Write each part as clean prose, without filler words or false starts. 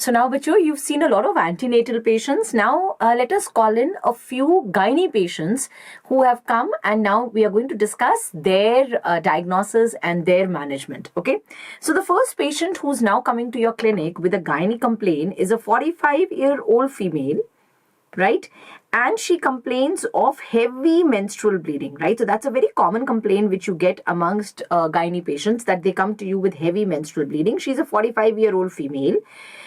So now, Bacho, you've seen a lot of antenatal patients. Now, let us call in a few gynae patients who have come, and now we are going to discuss their diagnosis and their management. Okay. So the first patient who's now coming to your clinic with a gynae complaint is a 45-year-old female, right? And she complains of heavy menstrual bleeding, right? So that's a very common complaint which you get amongst gynae patients, that they come to you with heavy menstrual bleeding. She's a 45-year-old female.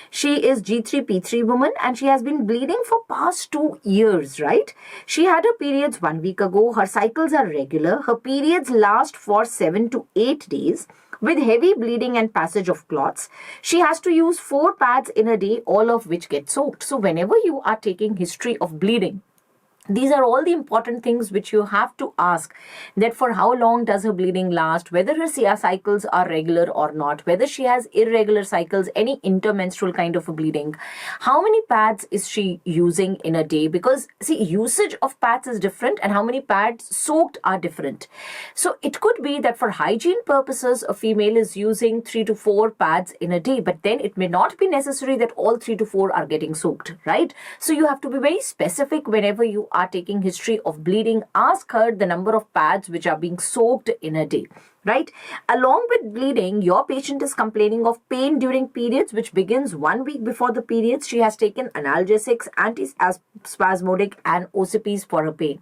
She is G3, P3 woman, and she has been bleeding for past 2 years, right? She had her periods 1 week ago. Her cycles are regular. Her periods last for 7 to 8 days with heavy bleeding and passage of clots. She has to use 4 pads in a day, all of which get soaked. So whenever you are taking history of bleeding, these are all the important things which you have to ask, that for how long does her bleeding last, whether her cycles are regular or not, whether she has irregular cycles, any intermenstrual kind of a bleeding, how many pads is she using in a day, because see, usage of pads is different and how many pads soaked are different. So it could be that for hygiene purposes, a female is using 3 to 4 pads in a day, but then it may not be necessary that all 3 to 4 are getting soaked, right? So you have to be very specific whenever you are taking history of bleeding. Ask her the number of pads which are being soaked in a day, right? Along with bleeding, your patient is complaining of pain during periods, which begins 1 week before the periods. She has taken analgesics, antispasmodic, and OCPs for her pain.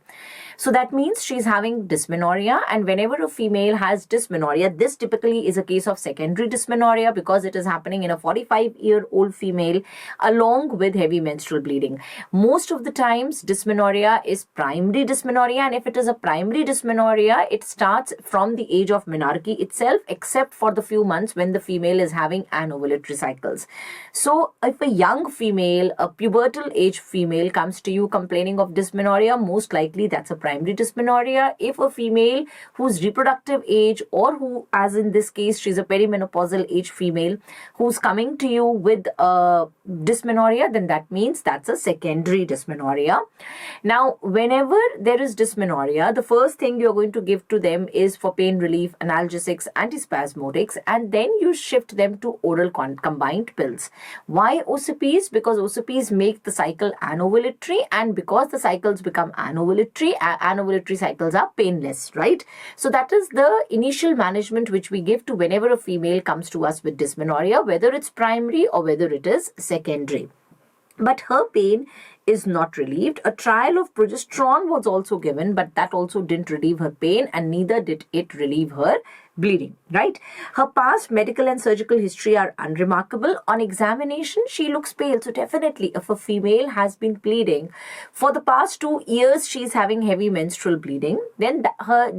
So that means she's having dysmenorrhea, and whenever a female has dysmenorrhea, this typically is a case of secondary dysmenorrhea because it is happening in a 45-year-old female along with heavy menstrual bleeding. Most of the times, dysmenorrhea is primary dysmenorrhea, and if it is a primary dysmenorrhea, it starts from the age of menarche itself, except for the few months when the female is having anovulatory cycles. So if a young female, a pubertal age female comes to you complaining of dysmenorrhea, most likely that's a primary dysmenorrhea. If a female whose reproductive age, or who, as in this case, she's a perimenopausal age female who's coming to you with dysmenorrhea, then that means that's a secondary dysmenorrhea. Now, whenever there is dysmenorrhea, the first thing you're going to give to them is for pain relief, analgesics, antispasmodics, and then you shift them to oral combined pills. Why OCPs? Because OCPs make the cycle anovulatory, and because the cycles become anovulatory cycles are painless, right? So that is the initial management which we give to whenever a female comes to us with dysmenorrhea, whether it's primary or whether it is secondary. But her pain is not relieved. A trial of progesterone was also given, but that also didn't relieve her pain, and neither did it relieve her bleeding, right? Her past medical and surgical history are unremarkable. On examination, she looks pale. So definitely, if a female has been bleeding for the past 2 years, she's having heavy menstrual bleeding, then her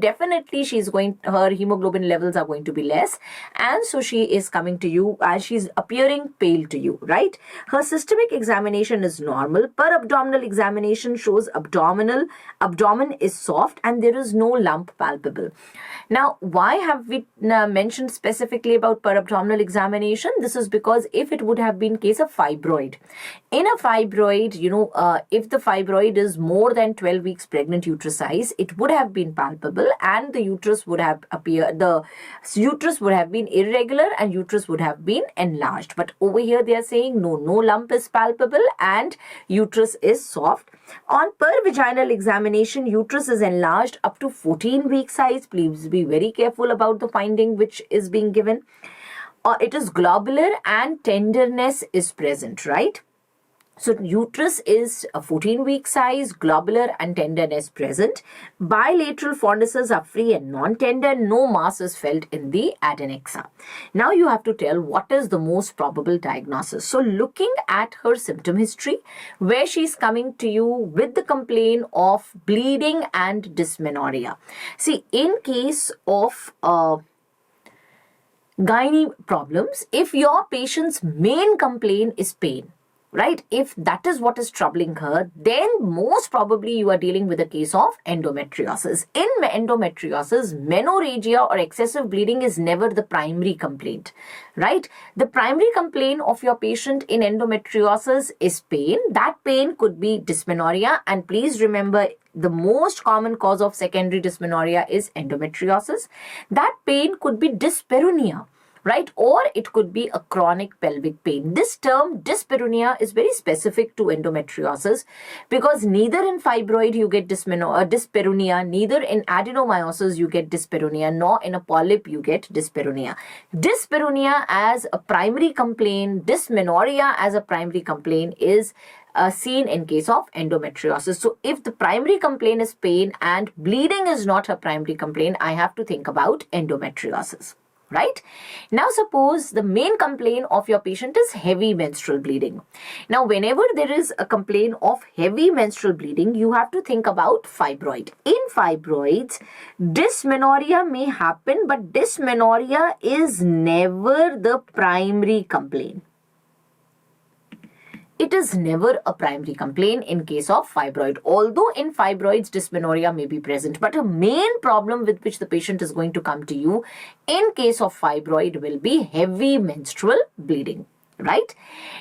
hemoglobin levels are going to be less, and so she is coming to you as she's appearing pale to you, right? Her systemic examination is normal. Per abdominal examination shows abdomen is soft and there is no lump palpable. Now, why have we mentioned specifically about per abdominal examination? This is because if it would have been case of fibroid, in a fibroid, if the fibroid is more than 12 weeks pregnant uterus size, it would have been palpable, and the uterus would have been irregular and uterus would have been enlarged. But over here they are saying no lump is palpable and uterus is soft. On per vaginal examination, uterus is enlarged up to 14 week size. Please be very careful about the finding which is being given. It is globular and tenderness is present, right? So uterus is a 14-week size, globular and tenderness present. Bilateral fornices are free and non-tender. No mass is felt in the adnexa. Now you have to tell what is the most probable diagnosis. So looking at her symptom history, where she's coming to you with the complaint of bleeding and dysmenorrhea. See, in case of gynae problems, if your patient's main complaint is pain, right? If that is what is troubling her, then most probably you are dealing with a case of endometriosis. In endometriosis, menorrhagia or excessive bleeding is never the primary complaint, right? The primary complaint of your patient in endometriosis is pain. That pain could be dysmenorrhea, and please remember, the most common cause of secondary dysmenorrhea is endometriosis. That pain could be dyspareunia, right? Or it could be a chronic pelvic pain. This term dyspareunia is very specific to endometriosis because neither in fibroid you get dyspareunia, neither in adenomyosis you get dyspareunia, nor in a polyp you get dyspareunia. Dyspareunia as a primary complaint, dysmenorrhea as a primary complaint is seen in case of endometriosis. So if the primary complaint is pain and bleeding is not a primary complaint, I have to think about endometriosis. Right? Now suppose the main complaint of your patient is heavy menstrual bleeding. Now whenever there is a complaint of heavy menstrual bleeding, you have to think about fibroid. In fibroids, dysmenorrhea may happen, but dysmenorrhea is never the primary complaint. It is never a primary complaint in case of fibroid, although in fibroids dysmenorrhea may be present. But a main problem with which the patient is going to come to you in case of fibroid will be heavy menstrual bleeding, right?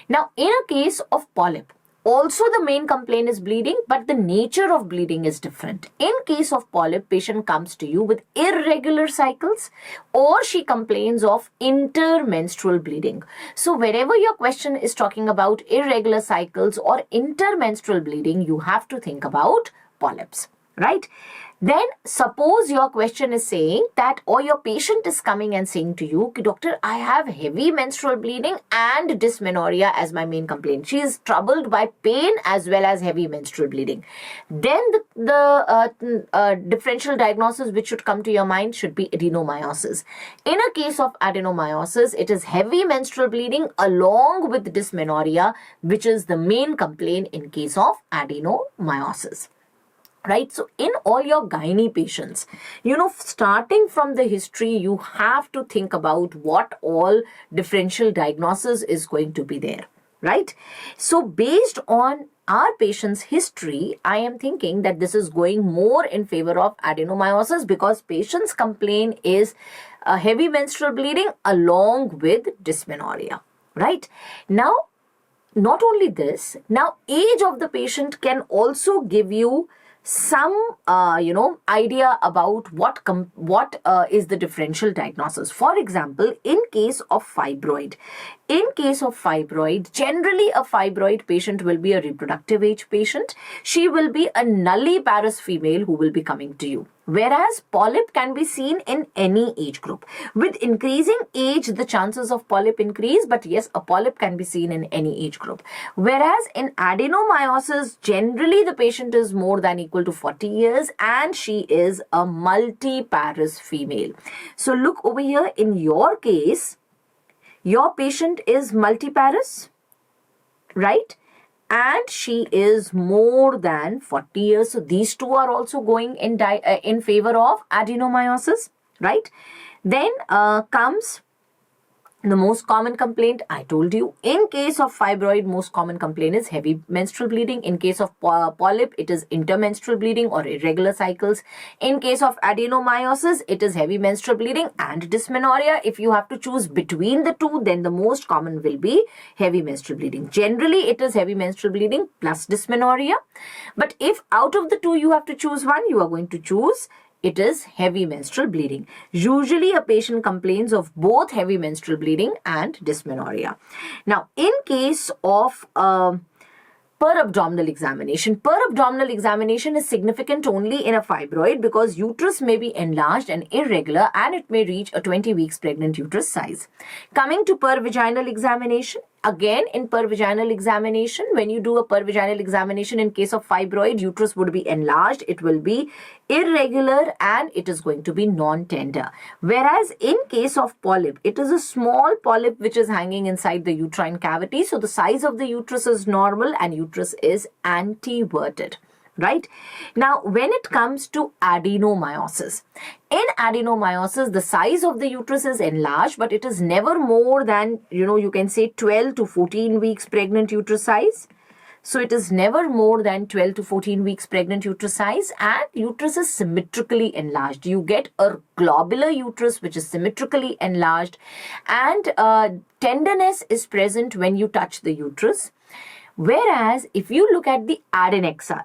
Now, in a case of polyp, also the main complaint is bleeding, but the nature of bleeding is different. In case of polyp, patient comes to you with irregular cycles or she complains of intermenstrual bleeding. So wherever your question is talking about irregular cycles or intermenstrual bleeding, you have to think about polyps, right? Then suppose your question is saying that, or your patient is coming and saying to you, doctor, I have heavy menstrual bleeding and dysmenorrhea as my main complaint. She is troubled by pain as well as heavy menstrual bleeding. Then the differential diagnosis which should come to your mind should be adenomyosis. In a case of adenomyosis, it is heavy menstrual bleeding along with dysmenorrhea, which is the main complaint in case of adenomyosis. Right? So in all your gynae patients, starting from the history, you have to think about what all differential diagnosis is going to be there, right? So based on our patient's history, I am thinking that this is going more in favor of adenomyosis because patient's complaint is heavy menstrual bleeding along with dysmenorrhea, right? Now, not only this, now age of the patient can also give you some idea about what is the differential diagnosis. For example, in case of fibroid, generally a fibroid patient will be a reproductive age patient. She will be a nulliparous female who will be coming to you. Whereas polyp can be seen in any age group. With increasing age, the chances of polyp increase, but yes, a polyp can be seen in any age group. Whereas in adenomyosis, generally the patient is more than equal to 40 years and she is a multiparous female. So look over here, in your case, your patient is multiparous, right? And she is more than 40 years. So these two are also going in favor of adenomyosis, right? Then comes the most common complaint. I told you, in case of fibroid, most common complaint is heavy menstrual bleeding. In case of polyp, it is intermenstrual bleeding or irregular cycles. In case of adenomyosis, it is heavy menstrual bleeding and dysmenorrhea. If you have to choose between the two, then the most common will be heavy menstrual bleeding. Generally, it is heavy menstrual bleeding plus dysmenorrhea. But if out of the two you have to choose one, you are going to choose it is heavy menstrual bleeding. Usually a patient complains of both heavy menstrual bleeding and dysmenorrhea. Now, in case of per-abdominal examination. Per-abdominal examination is significant only in a fibroid because uterus may be enlarged and irregular and it may reach a 20 weeks pregnant uterus size. Coming to per-vaginal examination, again in per-vaginal examination, when you do a per-vaginal examination in case of fibroid, uterus would be enlarged, it will be irregular and it is going to be non-tender. Whereas in case of polyp, it is a small polyp which is hanging inside the uterine cavity. So the size of the uterus is normal and uterus is anteverted. Right? Now, when it comes to adenomyosis, in adenomyosis, the size of the uterus is enlarged, but it is never more than, you can say 12 to 14 weeks pregnant uterus size. So it is never more than 12 to 14 weeks pregnant uterus size and uterus is symmetrically enlarged. You get a globular uterus which is symmetrically enlarged and tenderness is present when you touch the uterus. Whereas if you look at the adnexa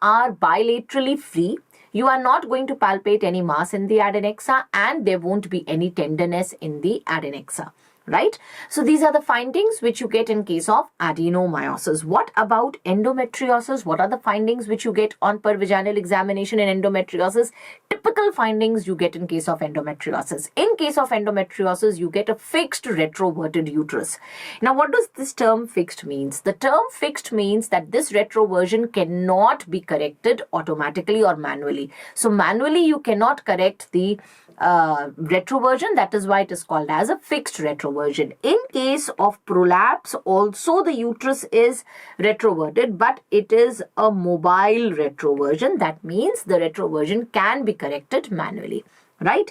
are bilaterally free. you are not going to palpate any mass in the adnexa, and there won't be any tenderness in the adnexa. Right? So these are the findings which you get in case of adenomyosis. What about endometriosis? What are the findings which you get on pervaginal examination in endometriosis? Typical findings you get in case of endometriosis. In case of endometriosis, you get a fixed retroverted uterus. Now, what does this term fixed means? The term fixed means that this retroversion cannot be corrected automatically or manually. So manually, you cannot correct the retroversion. That is why it is called as a fixed retroversion. In case of prolapse, also the uterus is retroverted, but it is a mobile retroversion. That means the retroversion can be corrected manually. Right?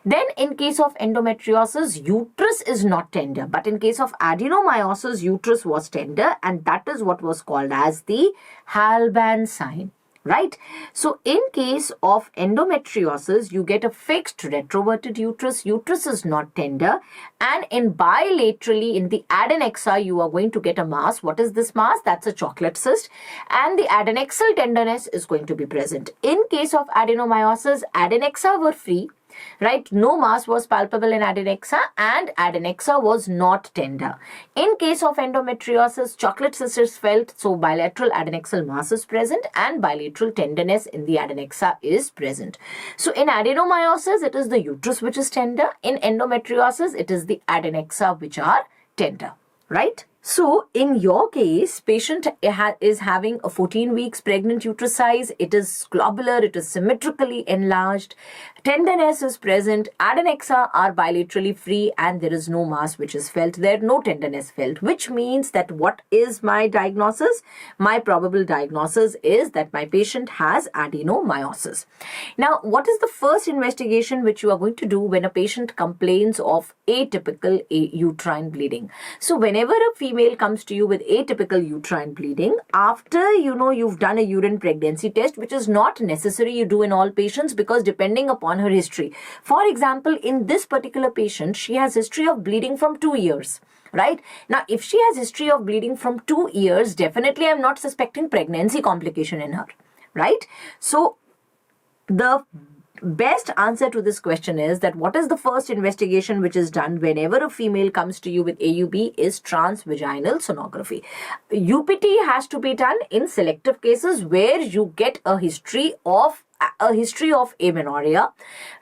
Then in case of endometriosis, uterus is not tender, but in case of adenomyosis, uterus was tender, and that is what was called as the Halban sign. Right? So in case of endometriosis, you get a fixed retroverted uterus. Uterus is not tender, and in bilaterally in the adnexa, you are going to get a mass. What is this mass? That's a chocolate cyst, and the adnexal tenderness is going to be present. In case of adenomyosis, adnexa were free. Right? No mass was palpable in adnexa, and adnexa was not tender. In case of endometriosis, chocolate cyst is felt, so bilateral adnexal mass is present and bilateral tenderness in the adnexa is present. So in adenomyosis, it is the uterus which is tender. In endometriosis, it is the adnexa which are tender. Right? So in your case, patient is having a 14 weeks pregnant uterus size. It is globular, it is symmetrically enlarged, tenderness is present, adnexa are bilaterally free, and there is no mass which is felt there, no tenderness felt, which means that what is my diagnosis? My probable diagnosis is that my patient has adenomyosis. Now, what is the first investigation which you are going to do when a patient complains of atypical uterine bleeding? So whenever a female comes to you with atypical uterine bleeding, after you've done a urine pregnancy test, which is not necessary you do in all patients, because depending upon her history. For example, in this particular patient, she has history of bleeding from 2 years. Right? Now, if she has history of bleeding from 2 years, definitely I'm not suspecting pregnancy complication in her. Right? So the best answer to this question is that what is the first investigation which is done whenever a female comes to you with AUB is transvaginal sonography. UPT has to be done in selective cases where you get a history of amenorrhea,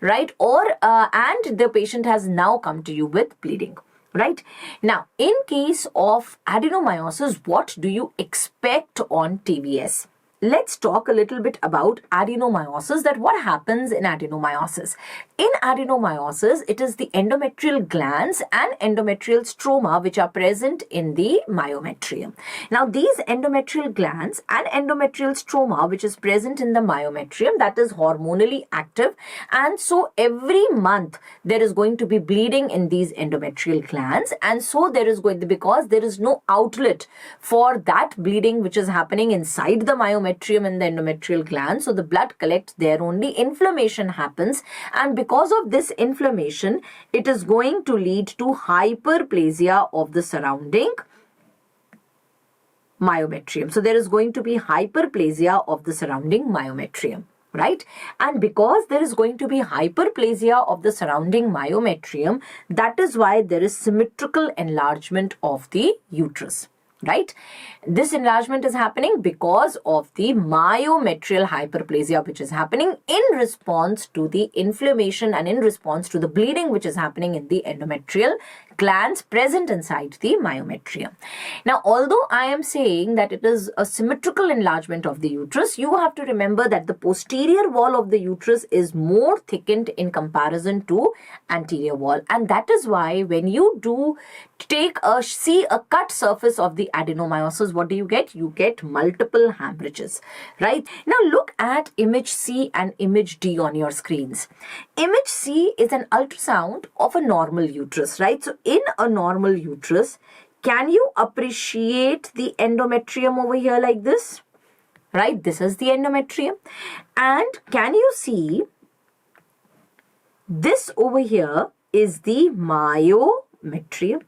right? Or and the patient has now come to you with bleeding. Right? Now, in case of adenomyosis, what do you expect on TVS? Let's talk a little bit about adenomyosis, that what happens in adenomyosis. In adenomyosis, it is the endometrial glands and endometrial stroma which are present in the myometrium. Now, these endometrial glands and endometrial stroma which is present in the myometrium, that is hormonally active, and so every month there is going to be bleeding in these endometrial glands, and so there is going to, because there is no outlet for that bleeding which is happening inside the myometrium and the endometrial gland, so the blood collects there only, inflammation happens, and because of this inflammation, it is going to lead to hyperplasia of the surrounding myometrium. So there is going to be hyperplasia of the surrounding myometrium. Right? And because there is going to be hyperplasia of the surrounding myometrium, that is why there is symmetrical enlargement of the uterus. Right? This enlargement is happening because of the myometrial hyperplasia which is happening in response to the inflammation and in response to the bleeding which is happening in the endometrial glands present inside the myometrium. Now, although I am saying that it is a symmetrical enlargement of the uterus, you have to remember that the posterior wall of the uterus is more thickened in comparison to anterior wall, and that is why when you do see a cut surface of the adenomyosis, what do you get? You get multiple hemorrhages. Right? Now look at image C and image D on your screens. Image C is an ultrasound of a normal uterus. Right? So in a normal uterus, can you appreciate the endometrium over here like this? Right? This is the endometrium. And can you see this over here is the myometrium?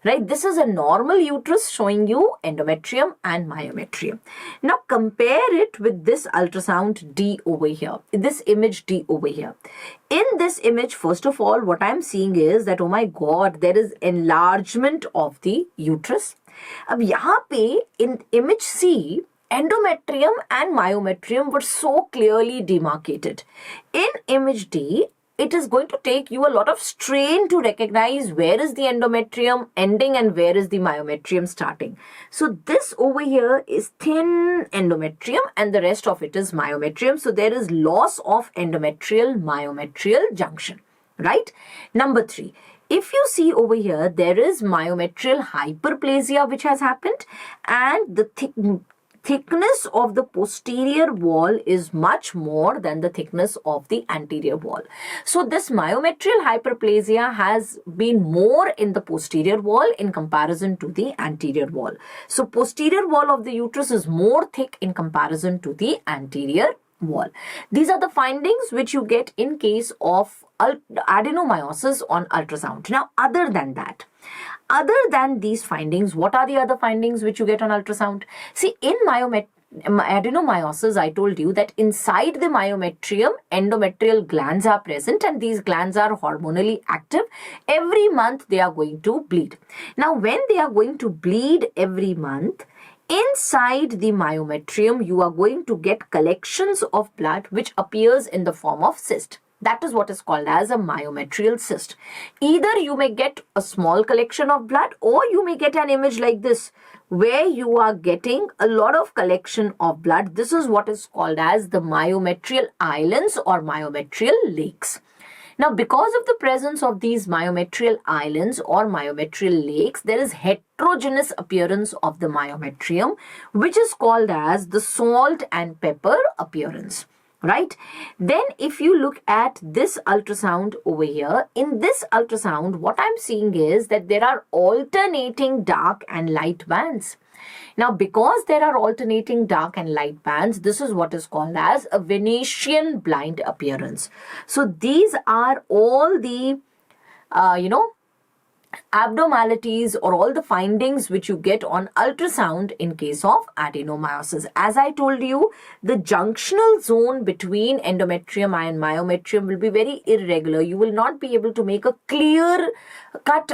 right? This is a normal uterus showing you endometrium and myometrium. Now compare it with this ultrasound D over here, this image D over here. In this image, first of all, what I'm seeing is that, oh my God, there is enlargement of the uterus. अब यहाँ पे in image C, endometrium and myometrium were so clearly demarcated. In image D, it is going to take you a lot of strain to recognize where is the endometrium ending and where is the myometrium starting. So this over here is thin endometrium and the rest of it is myometrium. So there is loss of endometrial myometrial junction, right? Number 3. If you see over here, there is myometrial hyperplasia which has happened, and the thickness of the posterior wall is much more than the thickness of the anterior wall. So this myometrial hyperplasia has been more in the posterior wall in comparison to the anterior wall. So posterior wall of the uterus is more thick in comparison to the anterior wall. These are the findings which you get in case of adenomyosis on ultrasound. Now, other than these findings, what are the other findings which you get on ultrasound? See, in adenomyosis, I told you that inside the myometrium, endometrial glands are present, and these glands are hormonally active. Every month they are going to bleed. Now, when they are going to bleed every month, inside the myometrium, you are going to get collections of blood which appears in the form of cyst. That is what is called as a myometrial cyst. Either you may get a small collection of blood, or you may get an image like this where you are getting a lot of collection of blood. This is what is called as the myometrial islands or myometrial lakes. Now, because of the presence of these myometrial islands or myometrial lakes, there is heterogeneous appearance of the myometrium, which is called as the salt and pepper appearance, right? Then if you look at this ultrasound over here, in this ultrasound, what I'm seeing is that there are alternating dark and light bands. Now, because there are alternating dark and light bands, this is what is called as a Venetian blind appearance. So these are all the, abnormalities or all the findings which you get on ultrasound in case of adenomyosis. As I told you, the junctional zone between endometrium and myometrium will be very irregular. You will not be able to make a clear cut,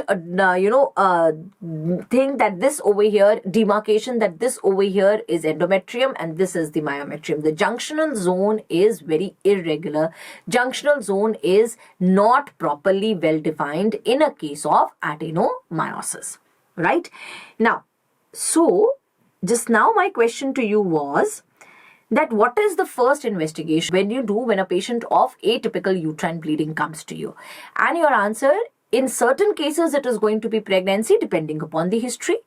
thing that this over here, demarcation that this over here is endometrium and this is the myometrium. The junctional zone is very irregular. Junctional zone is not properly well defined in a case of adenomyosis, right? Now, so just now my question to you was that what is the first investigation when a patient of atypical uterine bleeding comes to you? And your answer, in certain cases, it is going to be pregnancy depending upon the history.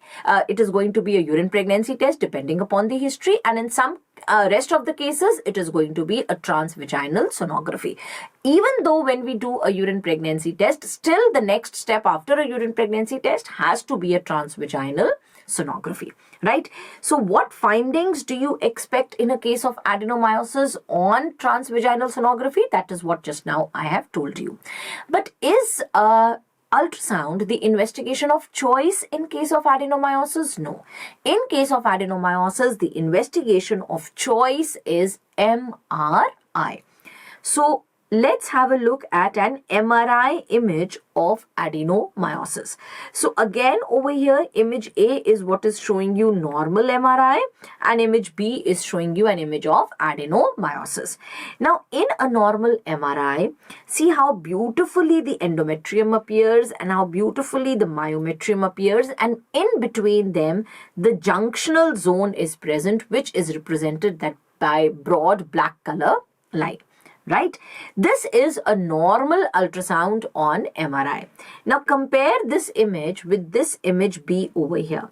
It is going to be a urine pregnancy test depending upon the history. And in some rest of the cases, it is going to be a transvaginal sonography. Even though when we do a urine pregnancy test, still the next step after a urine pregnancy test has to be a transvaginal sonography, right? So what findings do you expect in a case of adenomyosis on transvaginal sonography? That is what just now I have told you. But is ultrasound the investigation of choice in case of adenomyosis? No. In case of adenomyosis, the investigation of choice is MRI. So let's have a look at an MRI image of adenomyosis. So again, over here, image A is what is showing you normal MRI, and image B is showing you an image of adenomyosis. Now, in a normal MRI, see how beautifully the endometrium appears and how beautifully the myometrium appears, and in between them, the junctional zone is present, which is represented by broad black color line. Right? This is a normal ultrasound on MRI. Now compare this image with this image B over here.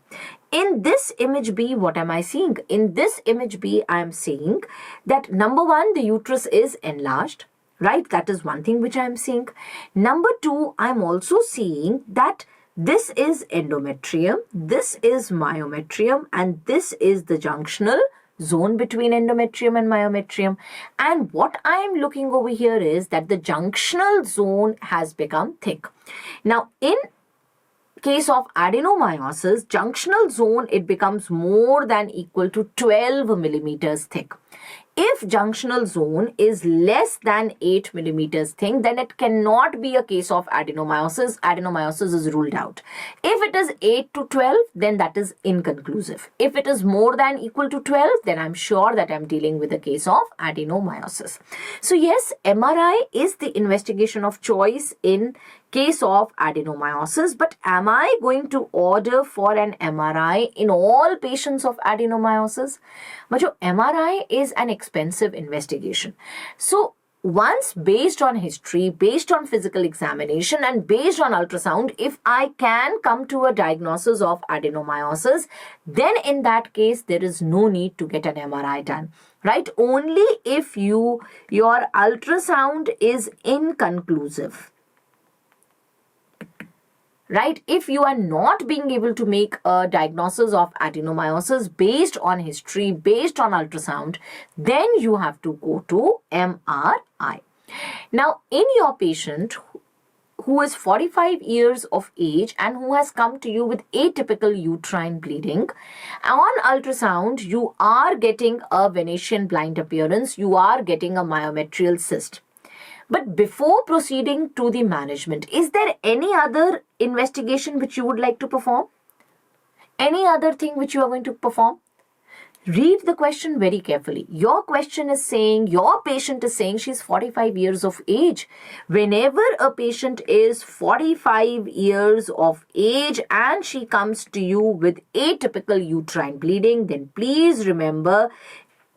In this image B, what am I seeing? In this image B, I am seeing that number one, the uterus is enlarged, right? That is one thing which I am seeing. Number two, I am also seeing that this is endometrium, this is myometrium, and this is the junctional zone between endometrium and myometrium. And what I am looking over here is that the junctional zone has become thick. Now, in case of adenomyosis, junctional zone, it becomes more than equal to 12 millimeters thick. If junctional zone is less than 8 millimeters thick, then it cannot be a case of adenomyosis. Adenomyosis is ruled out. If it is 8 to 12, then that is inconclusive. If it is more than equal to 12, then I'm sure that I'm dealing with a case of adenomyosis. So yes, MRI is the investigation of choice in case of adenomyosis, but am I going to order for an MRI in all patients of adenomyosis? But MRI is an expensive investigation. So once, based on history, based on physical examination, and based on ultrasound, if I can come to a diagnosis of adenomyosis, then in that case there is no need to get an MRI done, right? Only if your ultrasound is inconclusive, right? If you are not being able to make a diagnosis of adenomyosis based on history, based on ultrasound, then you have to go to MRI. Now, in your patient who is 45 years of age and who has come to you with atypical uterine bleeding, on ultrasound, you are getting a Venetian blind appearance, you are getting a myometrial cyst. But before proceeding to the management, is there any other investigation which you would like to perform? Any other thing which you are going to perform? Read the question very carefully. Your question is saying, your patient is saying she's 45 years of age. Whenever a patient is 45 years of age and she comes to you with atypical uterine bleeding, then please remember,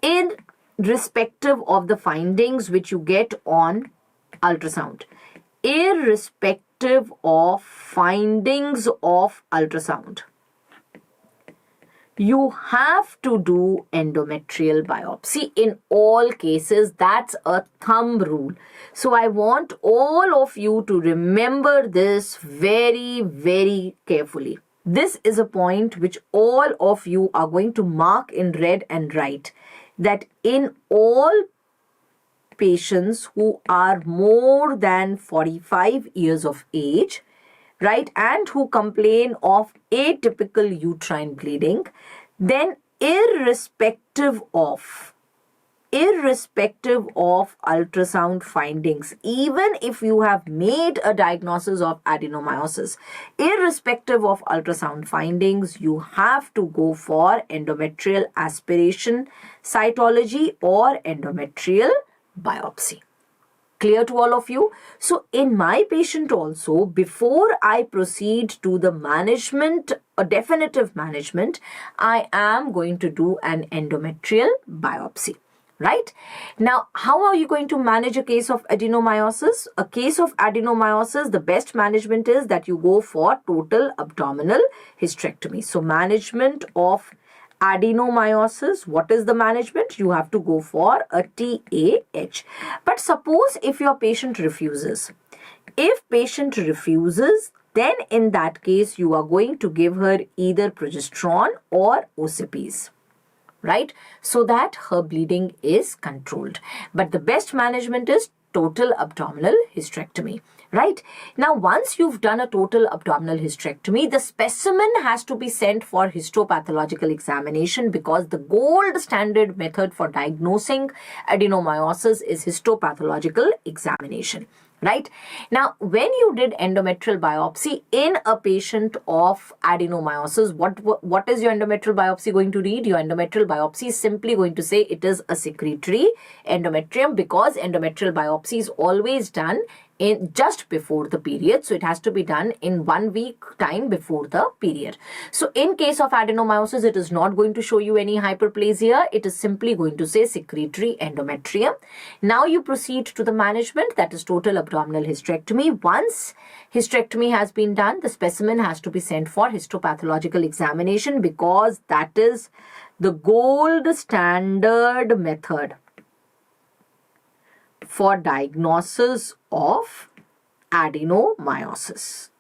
irrespective of the findings which you get on ultrasound, irrespective of findings of ultrasound, you have to do endometrial biopsy in all cases. That's a thumb rule. So I want all of you to remember this very, very carefully. This is a point which all of you are going to mark in red and write, that in all patients who are more than 45 years of age, right, and who complain of atypical uterine bleeding, then irrespective of ultrasound findings, even if you have made a diagnosis of adenomyosis, irrespective of ultrasound findings, you have to go for endometrial aspiration cytology or endometrial biopsy. Clear to all of you? So in my patient also, before I proceed to the management, a definitive management, I am going to do an endometrial biopsy. Right? Now, how are you going to manage a case of adenomyosis? A case of adenomyosis, the best management is that you go for total abdominal hysterectomy. So management of adenomyosis, what is the management? You have to go for a TAH. But suppose if your patient refuses. If patient refuses, then in that case, you are going to give her either progesterone or OCPs, right? So that her bleeding is controlled. But the best management is total abdominal hysterectomy, right? Now, once you've done a total abdominal hysterectomy, the specimen has to be sent for histopathological examination, because the gold standard method for diagnosing adenomyosis is histopathological examination. Right? Now, when you did endometrial biopsy in a patient of adenomyosis, what is your endometrial biopsy going to read? Your endometrial biopsy is simply going to say it is a secretory endometrium, because endometrial biopsy is always done in just before the period. So it has to be done in 1 week time before the period. So in case of adenomyosis, it is not going to show you any hyperplasia. It is simply going to say secretory endometrium. Now you proceed to the management, that is total abdominal hysterectomy. Once hysterectomy has been done, the specimen has to be sent for histopathological examination, because that is the gold standard method for diagnosis of adenomyosis.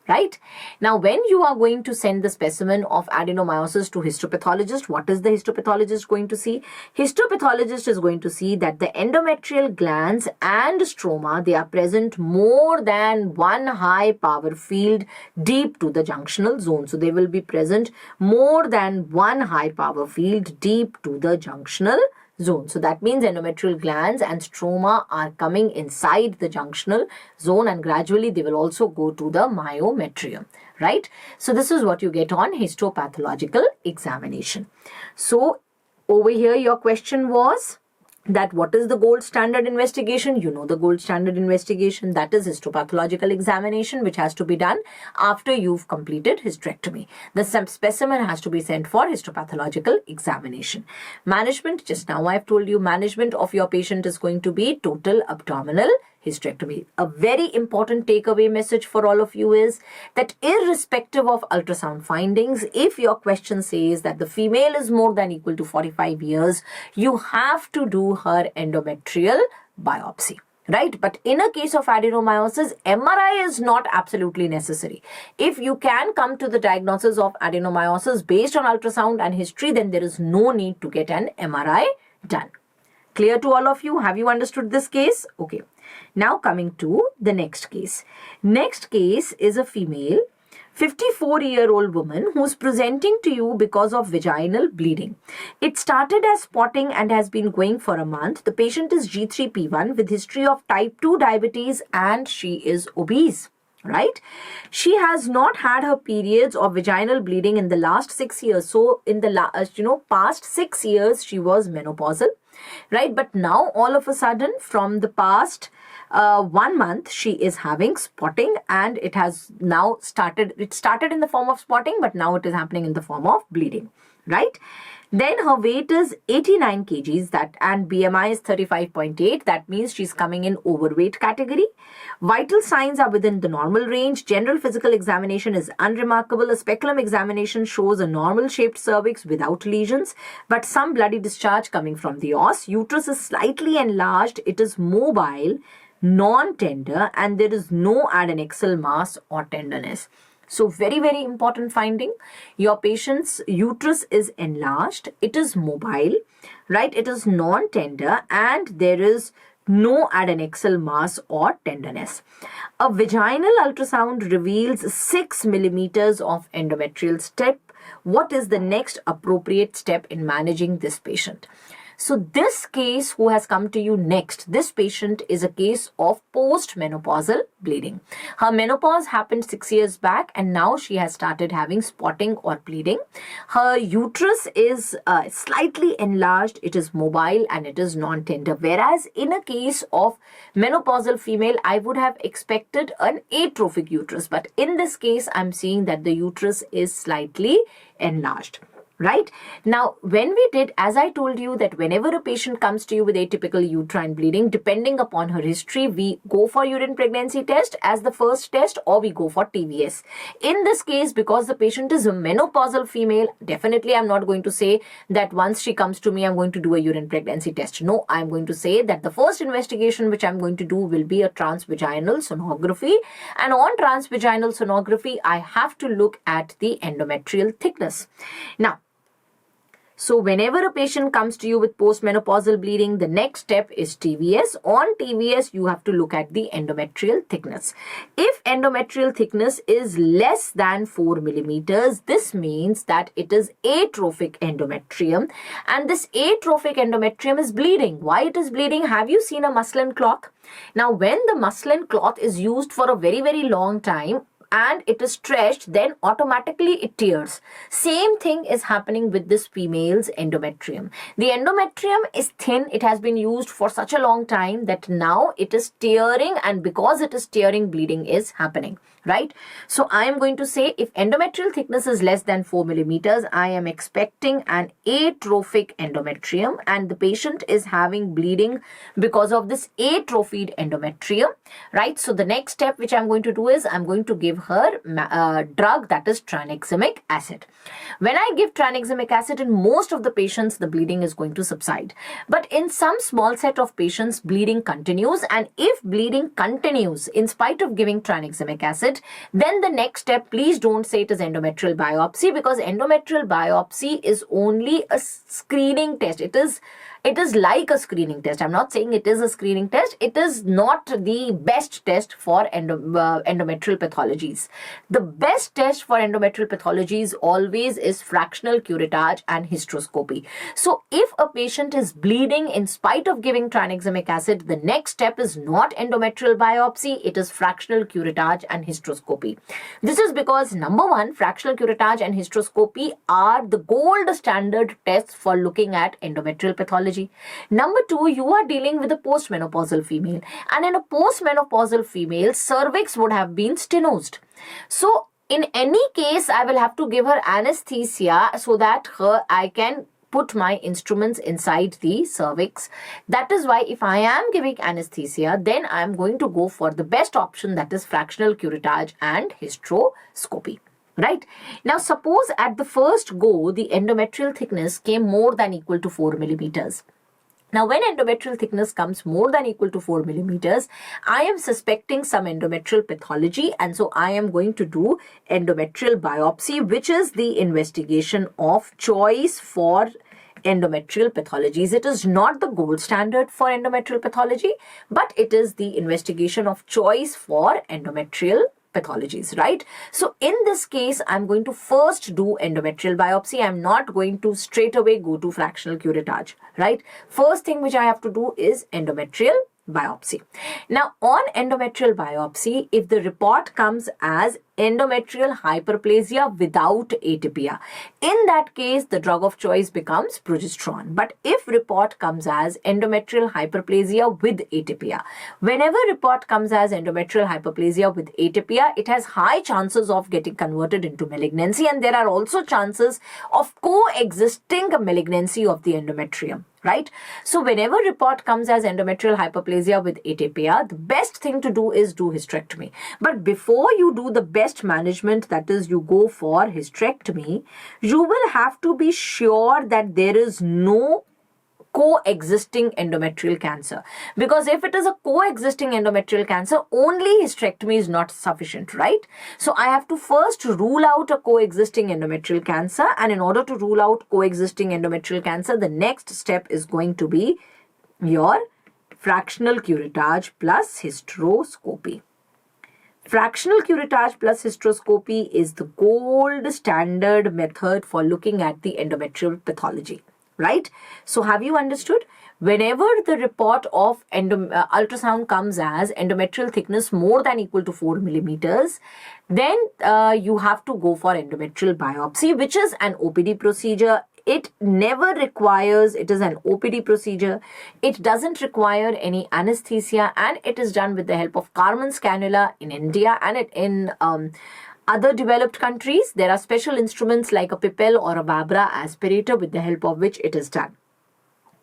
right? Now, when you are going to send the specimen of adenomyosis to histopathologist, what is the histopathologist going to see? Histopathologist is going to see that the endometrial glands and stroma, they are present more than one high power field deep to the junctional zone. So they will be present more than one high power field deep to the junctional zone. So that means endometrial glands and stroma are coming inside the junctional zone, and gradually they will also go to the myometrium, right? So this is what you get on histopathological examination. So over here your question was that what is the gold standard investigation? You know the gold standard investigation, that is histopathological examination, which has to be done after you've completed hysterectomy. The specimen has to be sent for histopathological examination. Management, just now I've told you, management of your patient is going to be total abdominal hysterectomy. A very important takeaway message for all of you is that irrespective of ultrasound findings, if your question says that the female is more than equal to 45 years, you have to do her endometrial biopsy, right? But in a case of adenomyosis, MRI is not absolutely necessary. If you can come to the diagnosis of adenomyosis based on ultrasound and history, then there is no need to get an MRI done. Clear to all of you? Have you understood this case? Okay. Now coming to the next case. Next case is a female 54-year-old woman who's presenting to you because of vaginal bleeding. It started as spotting and has been going for a month. The patient is G3P1 with history of type 2 diabetes and she is obese. Right? She has not had her periods of vaginal bleeding in the last 6 years. So in the past 6 years, she was menopausal, right? But now all of a sudden from the past 1 month, she is having spotting, and it has now started. It started in the form of spotting, but now it is happening in the form of bleeding, right? Then her weight is 89 kgs and BMI is 35.8. That means she's coming in overweight category. Vital signs are within the normal range. General physical examination is unremarkable. A speculum examination shows a normal shaped cervix without lesions, but some bloody discharge coming from the os. Uterus is slightly enlarged. It is mobile, non-tender, and there is no adnexal mass or tenderness. So very, very important finding. Your patient's uterus is enlarged, it is mobile, right? It is non-tender and there is no adnexal mass or tenderness. A vaginal ultrasound reveals 6 millimeters of endometrial step. What is the next appropriate step in managing this patient? So this case who has come to you next, this patient is a case of post-menopausal bleeding. Her menopause happened 6 years back and now she has started having spotting or bleeding. Her uterus is slightly enlarged, it is mobile and it is non-tender. Whereas in a case of menopausal female, I would have expected an atrophic uterus. But in this case, I'm seeing that the uterus is slightly enlarged. Right? Now, when we did, as I told you, that whenever a patient comes to you with atypical uterine bleeding, depending upon her history, we go for urine pregnancy test as the first test or we go for TVS. In this case, because the patient is a menopausal female, definitely I'm not going to say that once she comes to me, I'm going to do a urine pregnancy test. No, I'm going to say that the first investigation which I'm going to do will be a transvaginal sonography. And on transvaginal sonography, I have to look at the endometrial thickness. Now, so whenever a patient comes to you with postmenopausal bleeding, the next step is TVS. On TVS, you have to look at the endometrial thickness. If endometrial thickness is less than 4 millimeters, this means that it is atrophic endometrium. And this atrophic endometrium is bleeding. Why it is bleeding? Have you seen a muslin cloth? Now, when the muslin cloth is used for a very, very long time, and it is stretched, then automatically it tears. Same thing is happening with this female's endometrium. The endometrium is thin. It has been used for such a long time that now it is tearing, and because it is tearing, bleeding is happening. Right? So I am going to say if endometrial thickness is less than 4 millimeters, I am expecting an atrophic endometrium and the patient is having bleeding because of this atrophied endometrium. Right? So the next step which I'm going to do is I'm going to give her drug, that is tranexamic acid. When I give tranexamic acid, in most of the patients, the bleeding is going to subside. But in some small set of patients, bleeding continues, and if bleeding continues in spite of giving tranexamic acid, acid, then the next step, please don't say it is endometrial biopsy, because endometrial biopsy is only a screening test. It is like a screening test. I'm not saying it is a screening test. It is not the best test for endometrial pathologies. The best test for endometrial pathologies always is fractional curettage and hysteroscopy. So if a patient is bleeding in spite of giving tranexamic acid, the next step is not endometrial biopsy, it is fractional curettage and hysteroscopy. This is because, number one, fractional curettage and hysteroscopy are the gold standard tests for looking at endometrial pathology. Number two, you are dealing with a postmenopausal female, and in a postmenopausal female, cervix would have been stenosed. So in any case, I will have to give her anesthesia so that I can put my instruments inside the cervix. That is why if I am giving anesthesia, then I am going to go for the best option, that is fractional curettage and hysteroscopy. Right? Now, suppose at the first go, the endometrial thickness came more than equal to 4 millimeters. Now, when endometrial thickness comes more than equal to 4 millimeters, I am suspecting some endometrial pathology, and so I am going to do endometrial biopsy, which is the investigation of choice for endometrial pathologies. It is not the gold standard for endometrial pathology, but it is the investigation of choice for endometrial pathologies, right? So in this case, I'm going to first do endometrial biopsy. I'm not going to straight away go to fractional curettage, right? First thing which I have to do is endometrial biopsy. Now, on endometrial biopsy, if the report comes as endometrial hyperplasia without atypia, in that case, the drug of choice becomes progesterone. But if report comes as endometrial hyperplasia with atypia, whenever report comes as endometrial hyperplasia with atypia, it has high chances of getting converted into malignancy, and there are also chances of coexisting malignancy of the endometrium. Right? So whenever report comes as endometrial hyperplasia with atypia, the best thing to do is do hysterectomy. But before you do the best management, that is, you go for hysterectomy, you will have to be sure that there is no coexisting endometrial cancer, because if it is a coexisting endometrial cancer, only hysterectomy is not sufficient, right? So I have to first rule out a coexisting endometrial cancer, and in order to rule out coexisting endometrial cancer, the next step is going to be your fractional curettage plus hysteroscopy. Fractional curettage plus hysteroscopy is the gold standard method for looking at the endometrial pathology. Right? So have you understood? Whenever the report of ultrasound comes as endometrial thickness more than equal to 4 millimeters, then you have to go for endometrial biopsy, which is an OPD procedure. It never requires, it is an OPD procedure. It doesn't require any anesthesia, and it is done with the help of Carman's cannula in India, and in other developed countries, there are special instruments like a Pipel or a Vabra aspirator with the help of which it is done.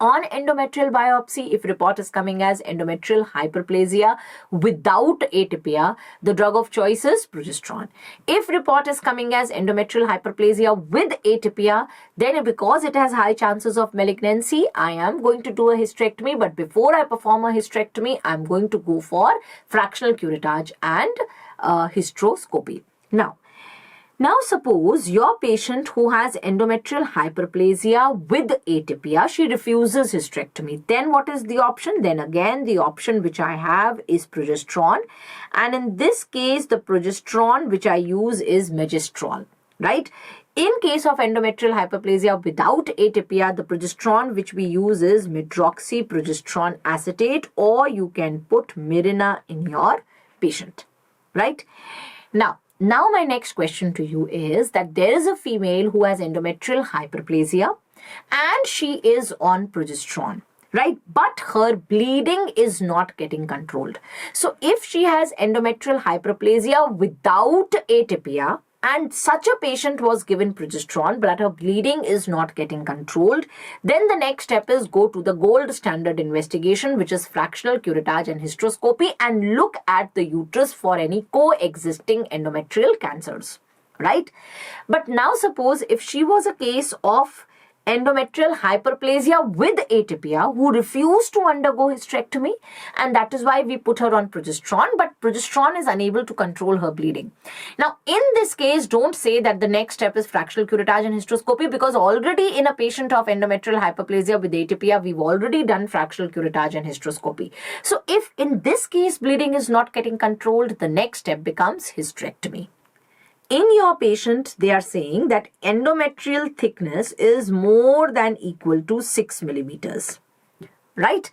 On endometrial biopsy, if report is coming as endometrial hyperplasia without atypia, the drug of choice is progesterone. If report is coming as endometrial hyperplasia with atypia, then because it has high chances of malignancy, I am going to do a hysterectomy. But before I perform a hysterectomy, I am going to go for fractional curettage and hysteroscopy. Now suppose your patient who has endometrial hyperplasia with atypia, she refuses hysterectomy. Then what is the option? Then again, the option which I have is progesterone. And in this case, the progesterone which I use is megestrol, right? In case of endometrial hyperplasia without atypia, the progesterone which we use is medroxyprogesterone acetate, or you can put Mirena in your patient, right? Now my next question to you is that there is a female who has endometrial hyperplasia and she is on progesterone, right? But her bleeding is not getting controlled. So if she has endometrial hyperplasia without atypia, and such a patient was given progesterone, but her bleeding is not getting controlled, then the next step is go to the gold standard investigation, which is fractional curettage and hysteroscopy, and look at the uterus for any coexisting endometrial cancers, right? But now suppose if she was a case of endometrial hyperplasia with atypia who refused to undergo hysterectomy, and that is why we put her on progesterone, but progesterone is unable to control her bleeding. Now, in this case, don't say that the next step is fractional curettage and hysteroscopy, because already in a patient of endometrial hyperplasia with atypia, we've already done fractional curettage and hysteroscopy. So if in this case bleeding is not getting controlled, the next step becomes hysterectomy. In your patient, they are saying that endometrial thickness is more than equal to 6 millimeters, right?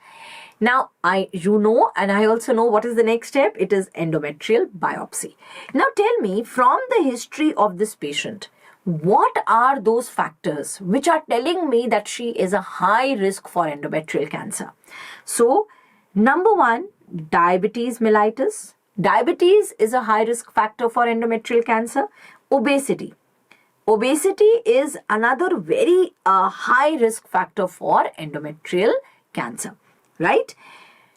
Now, you know, and I also know what is the next step. It is endometrial biopsy. Now, tell me, from the history of this patient, what are those factors which are telling me that she is a high risk for endometrial cancer? So, number one, diabetes mellitus. Diabetes is a high risk factor for endometrial cancer. Obesity. Obesity is another very high risk factor for endometrial cancer, right?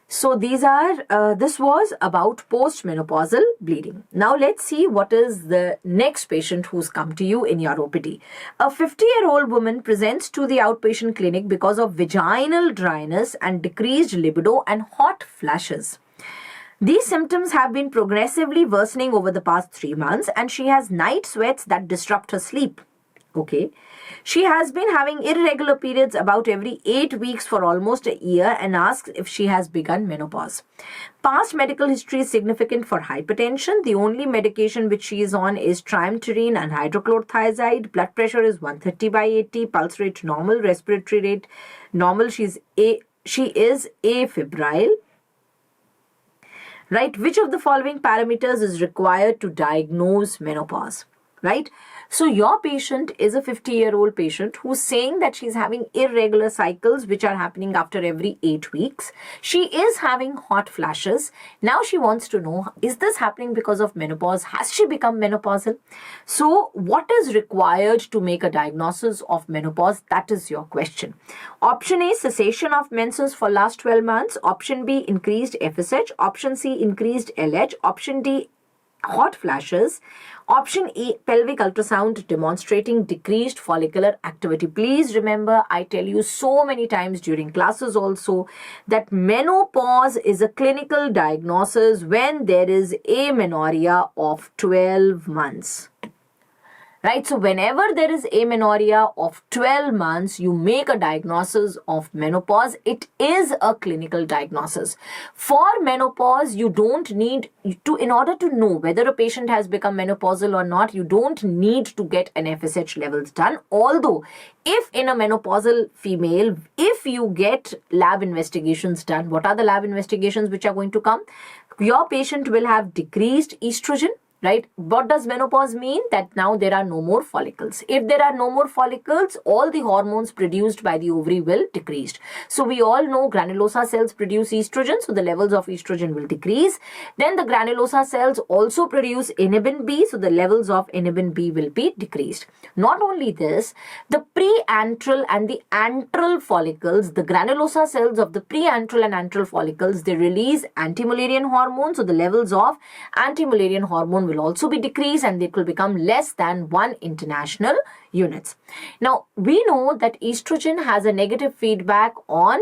So these are, this was about postmenopausal bleeding. Now let's see what is the next patient who's come to you in your OPD. A 50-year-old woman presents to the outpatient clinic because of vaginal dryness and decreased libido and hot flashes. These symptoms have been progressively worsening over the past 3 months, and she has night sweats that disrupt her sleep. Okay. She has been having irregular periods about every 8 weeks for almost a year and asks if she has begun menopause. Past medical history is significant for hypertension. The only medication which she is on is triamterene and hydrochlorothiazide. Blood pressure is 130/80, pulse rate normal, respiratory rate normal. She is afebrile. Right? Which of the following parameters is required to diagnose menopause? Right? So your patient is a 50-year-old patient who's saying that she's having irregular cycles which are happening after every 8 weeks. She is having hot flashes. Now she wants to know, is this happening because of menopause? Has she become menopausal? So what is required to make a diagnosis of menopause? That is your question. Option A, cessation of menses for last 12 months. Option B, increased FSH. Option C, increased LH. Option D, hot flashes. Option E, pelvic ultrasound demonstrating decreased follicular activity. Please remember, I tell you so many times during classes also that menopause is a clinical diagnosis when there is amenorrhea of 12 months. Right, so whenever there is amenorrhea of 12 months, you make a diagnosis of menopause. It is a clinical diagnosis. For menopause, you don't need to, in order to know whether a patient has become menopausal or not, you don't need to get an FSH levels done. Although, if in a menopausal female, if you get lab investigations done, what are the lab investigations which are going to come? Your patient will have decreased estrogen. Right? What does menopause mean? That now there are no more follicles. If there are no more follicles, all the hormones produced by the ovary will decrease. So we all know granulosa cells produce estrogen, so the levels of estrogen will decrease. Then the granulosa cells also produce inhibin B, so the levels of inhibin B will be decreased. Not only this, the preantral and the antral follicles, the granulosa cells of the preantral and antral follicles, they release anti-Mullerian hormone, so the levels of anti-Mullerian hormone will also be decreased and it will become less than 1 international units. Now, we know that estrogen has a negative feedback on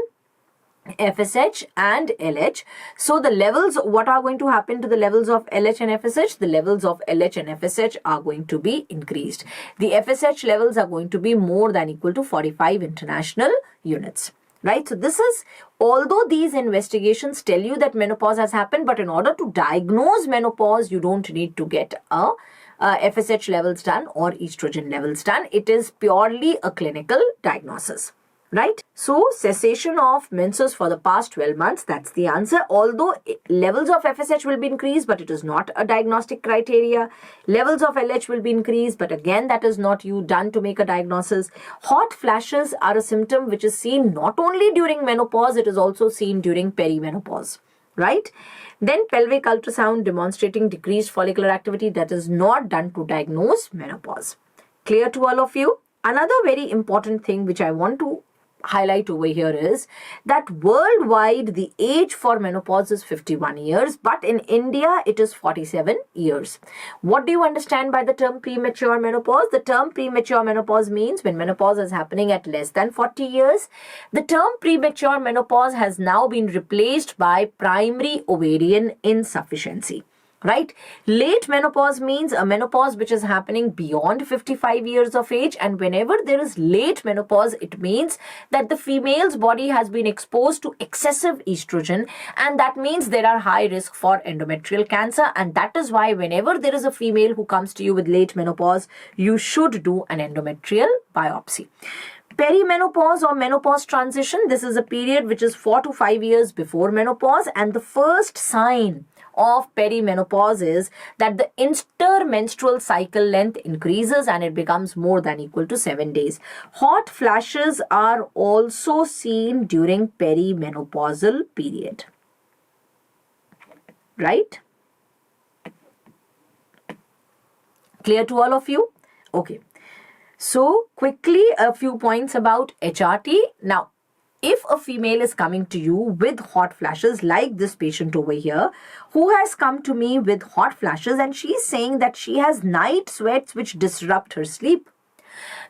FSH and LH. So the levels, what are going to happen to the levels of LH and FSH? The levels of LH and FSH are going to be increased. The FSH levels are going to be more than equal to 45 international units. Right, so this is, although these investigations tell you that menopause has happened, but in order to diagnose menopause, you don't need to get a FSH levels done or estrogen levels done. It is purely a clinical diagnosis. Right? So, cessation of menses for the past 12 months, that's the answer. Although levels of FSH will be increased, but it is not a diagnostic criteria. Levels of LH will be increased, but again, that is not done to make a diagnosis. Hot flashes are a symptom which is seen not only during menopause, it is also seen during perimenopause. Right? Then pelvic ultrasound demonstrating decreased follicular activity, that is not done to diagnose menopause. Clear to all of you? Another very important thing which I want to highlight over here is that worldwide the age for menopause is 51 years, but in India it is 47 years. What do you understand by the term premature menopause? The term premature menopause means when menopause is happening at less than 40 years. The term premature menopause has now been replaced by primary ovarian insufficiency. Right? Late menopause means a menopause which is happening beyond 55 years of age, and whenever there is late menopause, it means that the female's body has been exposed to excessive estrogen, and that means there are high risk for endometrial cancer, and that is why whenever there is a female who comes to you with late menopause, you should do an endometrial biopsy. Perimenopause or menopause transition, this is a period which is 4 to 5 years before menopause, and the first sign of perimenopause is that the intermenstrual cycle length increases and it becomes more than equal to 7 days. Hot flashes are also seen during perimenopausal period. Right? Clear to all of you? Okay. So quickly a few points about HRT. Now, if a female is coming to you with hot flashes like this patient over here who has come to me with hot flashes and she is saying that she has night sweats which disrupt her sleep.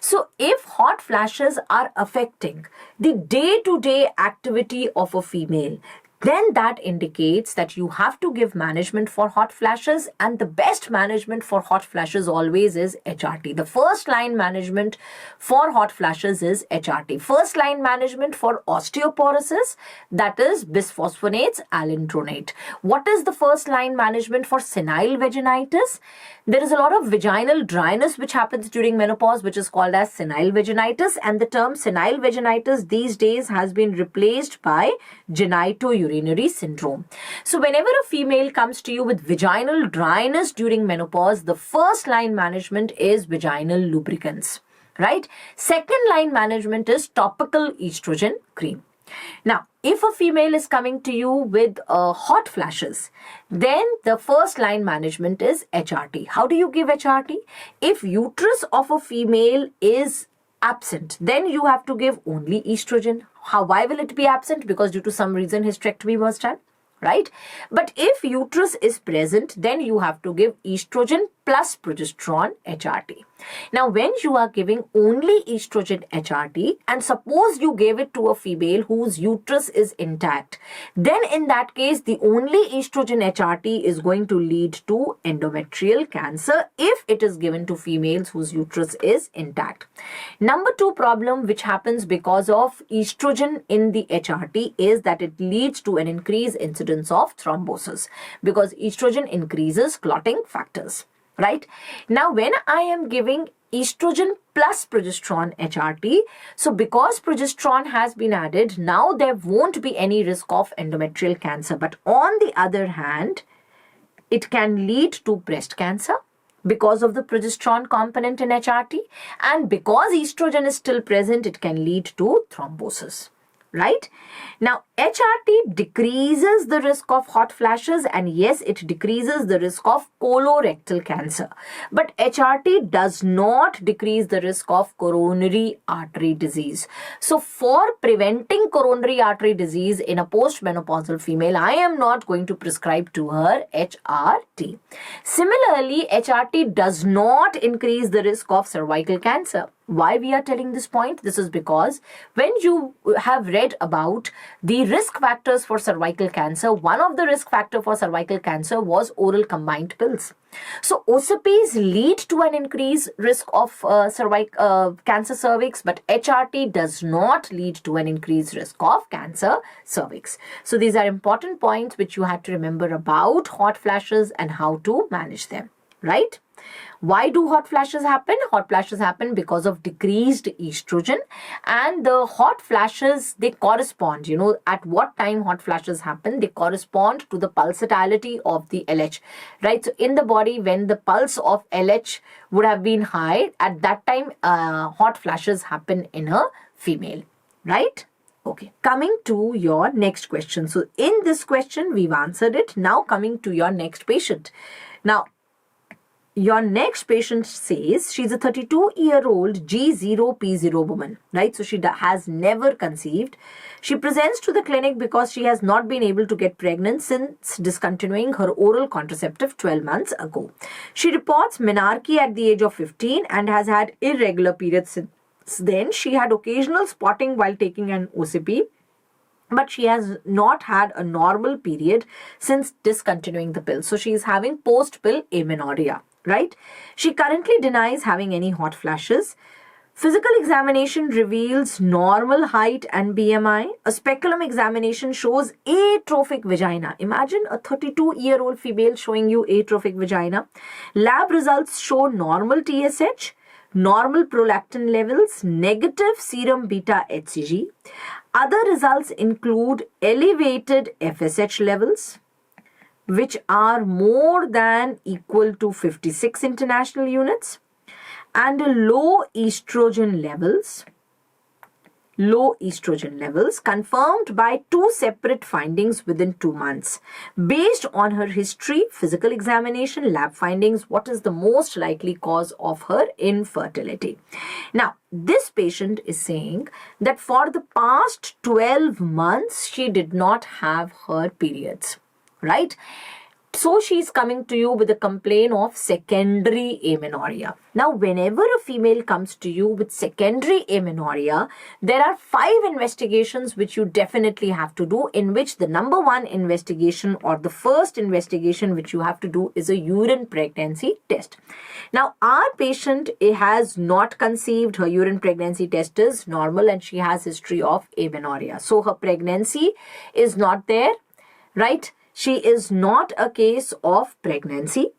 So if hot flashes are affecting the day-to-day activity of a female, then that indicates that you have to give management for hot flashes, and the best management for hot flashes always is HRT. The first line management for hot flashes is HRT. First line management for osteoporosis, that is bisphosphonates, alendronate. What is the first line management for senile vaginitis? There is a lot of vaginal dryness which happens during menopause, which is called as senile vaginitis, and the term senile vaginitis these days has been replaced by genitourinary syndrome. So whenever a female comes to you with vaginal dryness during menopause, the first line management is vaginal lubricants, right? Second line management is topical estrogen cream. Now, if a female is coming to you with hot flashes, then the first line management is HRT. How do you give HRT? If uterus of a female is absent, then you have to give only estrogen. Why will it be absent? Because due to some reason hysterectomy was done, right? But if uterus is present, then you have to give estrogen plus progesterone HRT. Now, when you are giving only estrogen HRT, and suppose you gave it to a female whose uterus is intact, then in that case, the only estrogen HRT is going to lead to endometrial cancer if it is given to females whose uterus is intact. Number two problem which happens because of estrogen in the HRT is that it leads to an increased incidence of thrombosis because estrogen increases clotting factors. Right? Now, when I am giving estrogen plus progesterone HRT, so because progesterone has been added, now there won't be any risk of endometrial cancer. But on the other hand, it can lead to breast cancer because of the progesterone component in HRT. And because estrogen is still present, it can lead to thrombosis. Right? Now, HRT decreases the risk of hot flashes, and yes, it decreases the risk of colorectal cancer. But HRT does not decrease the risk of coronary artery disease. So, for preventing coronary artery disease in a postmenopausal female, I am not going to prescribe to her HRT. Similarly, HRT does not increase the risk of cervical cancer. Why we are telling this point? This is because when you have read about the risk factors for cervical cancer, one of the risk factor for cervical cancer was oral combined pills. So OCPs lead to an increased risk of cancer cervix, but HRT does not lead to an increased risk of cancer cervix. So these are important points which you have to remember about hot flashes and how to manage them, right? Why do hot flashes happen? Hot flashes happen because of decreased estrogen, and the hot flashes, they correspond, at what time hot flashes happen, they correspond to the pulsatility of the LH, right? So in the body, when the pulse of LH would have been high, at that time, hot flashes happen in a female, right? Okay, coming to your next question. So in this question, we've answered it. Now coming to your next patient. Now, Your next patient says she's a 32-year-old G0P0 woman, right? So she has never conceived. She presents to the clinic because she has not been able to get pregnant since discontinuing her oral contraceptive 12 months ago. She reports menarche at the age of 15 and has had irregular periods since then. She had occasional spotting while taking an OCP, but she has not had a normal period since discontinuing the pill. So she is having post-pill amenorrhea, right? She currently denies having any hot flashes. Physical examination reveals normal height and BMI. A speculum examination shows atrophic vagina. Imagine a 32-year-old female showing you atrophic vagina. Lab results show normal TSH, normal prolactin levels, negative serum beta HCG. Other results include elevated FSH levels, which are more than equal to 56 international units, and low estrogen levels confirmed by two separate findings within 2 months. Based on her history, physical examination, lab findings, what is the most likely cause of her infertility? Now, this patient is saying that for the past 12 months, she did not have her periods, right? So she's coming to you with a complaint of secondary amenorrhea. Now, whenever a female comes to you with secondary amenorrhea, there are 5 investigations which you definitely have to do, in which the number 1 investigation or the first investigation which you have to do is a urine pregnancy test. Now, our patient has not conceived. Her urine pregnancy test is normal and she has history of amenorrhea. So her pregnancy is not there, right? She is not a case of pregnancy.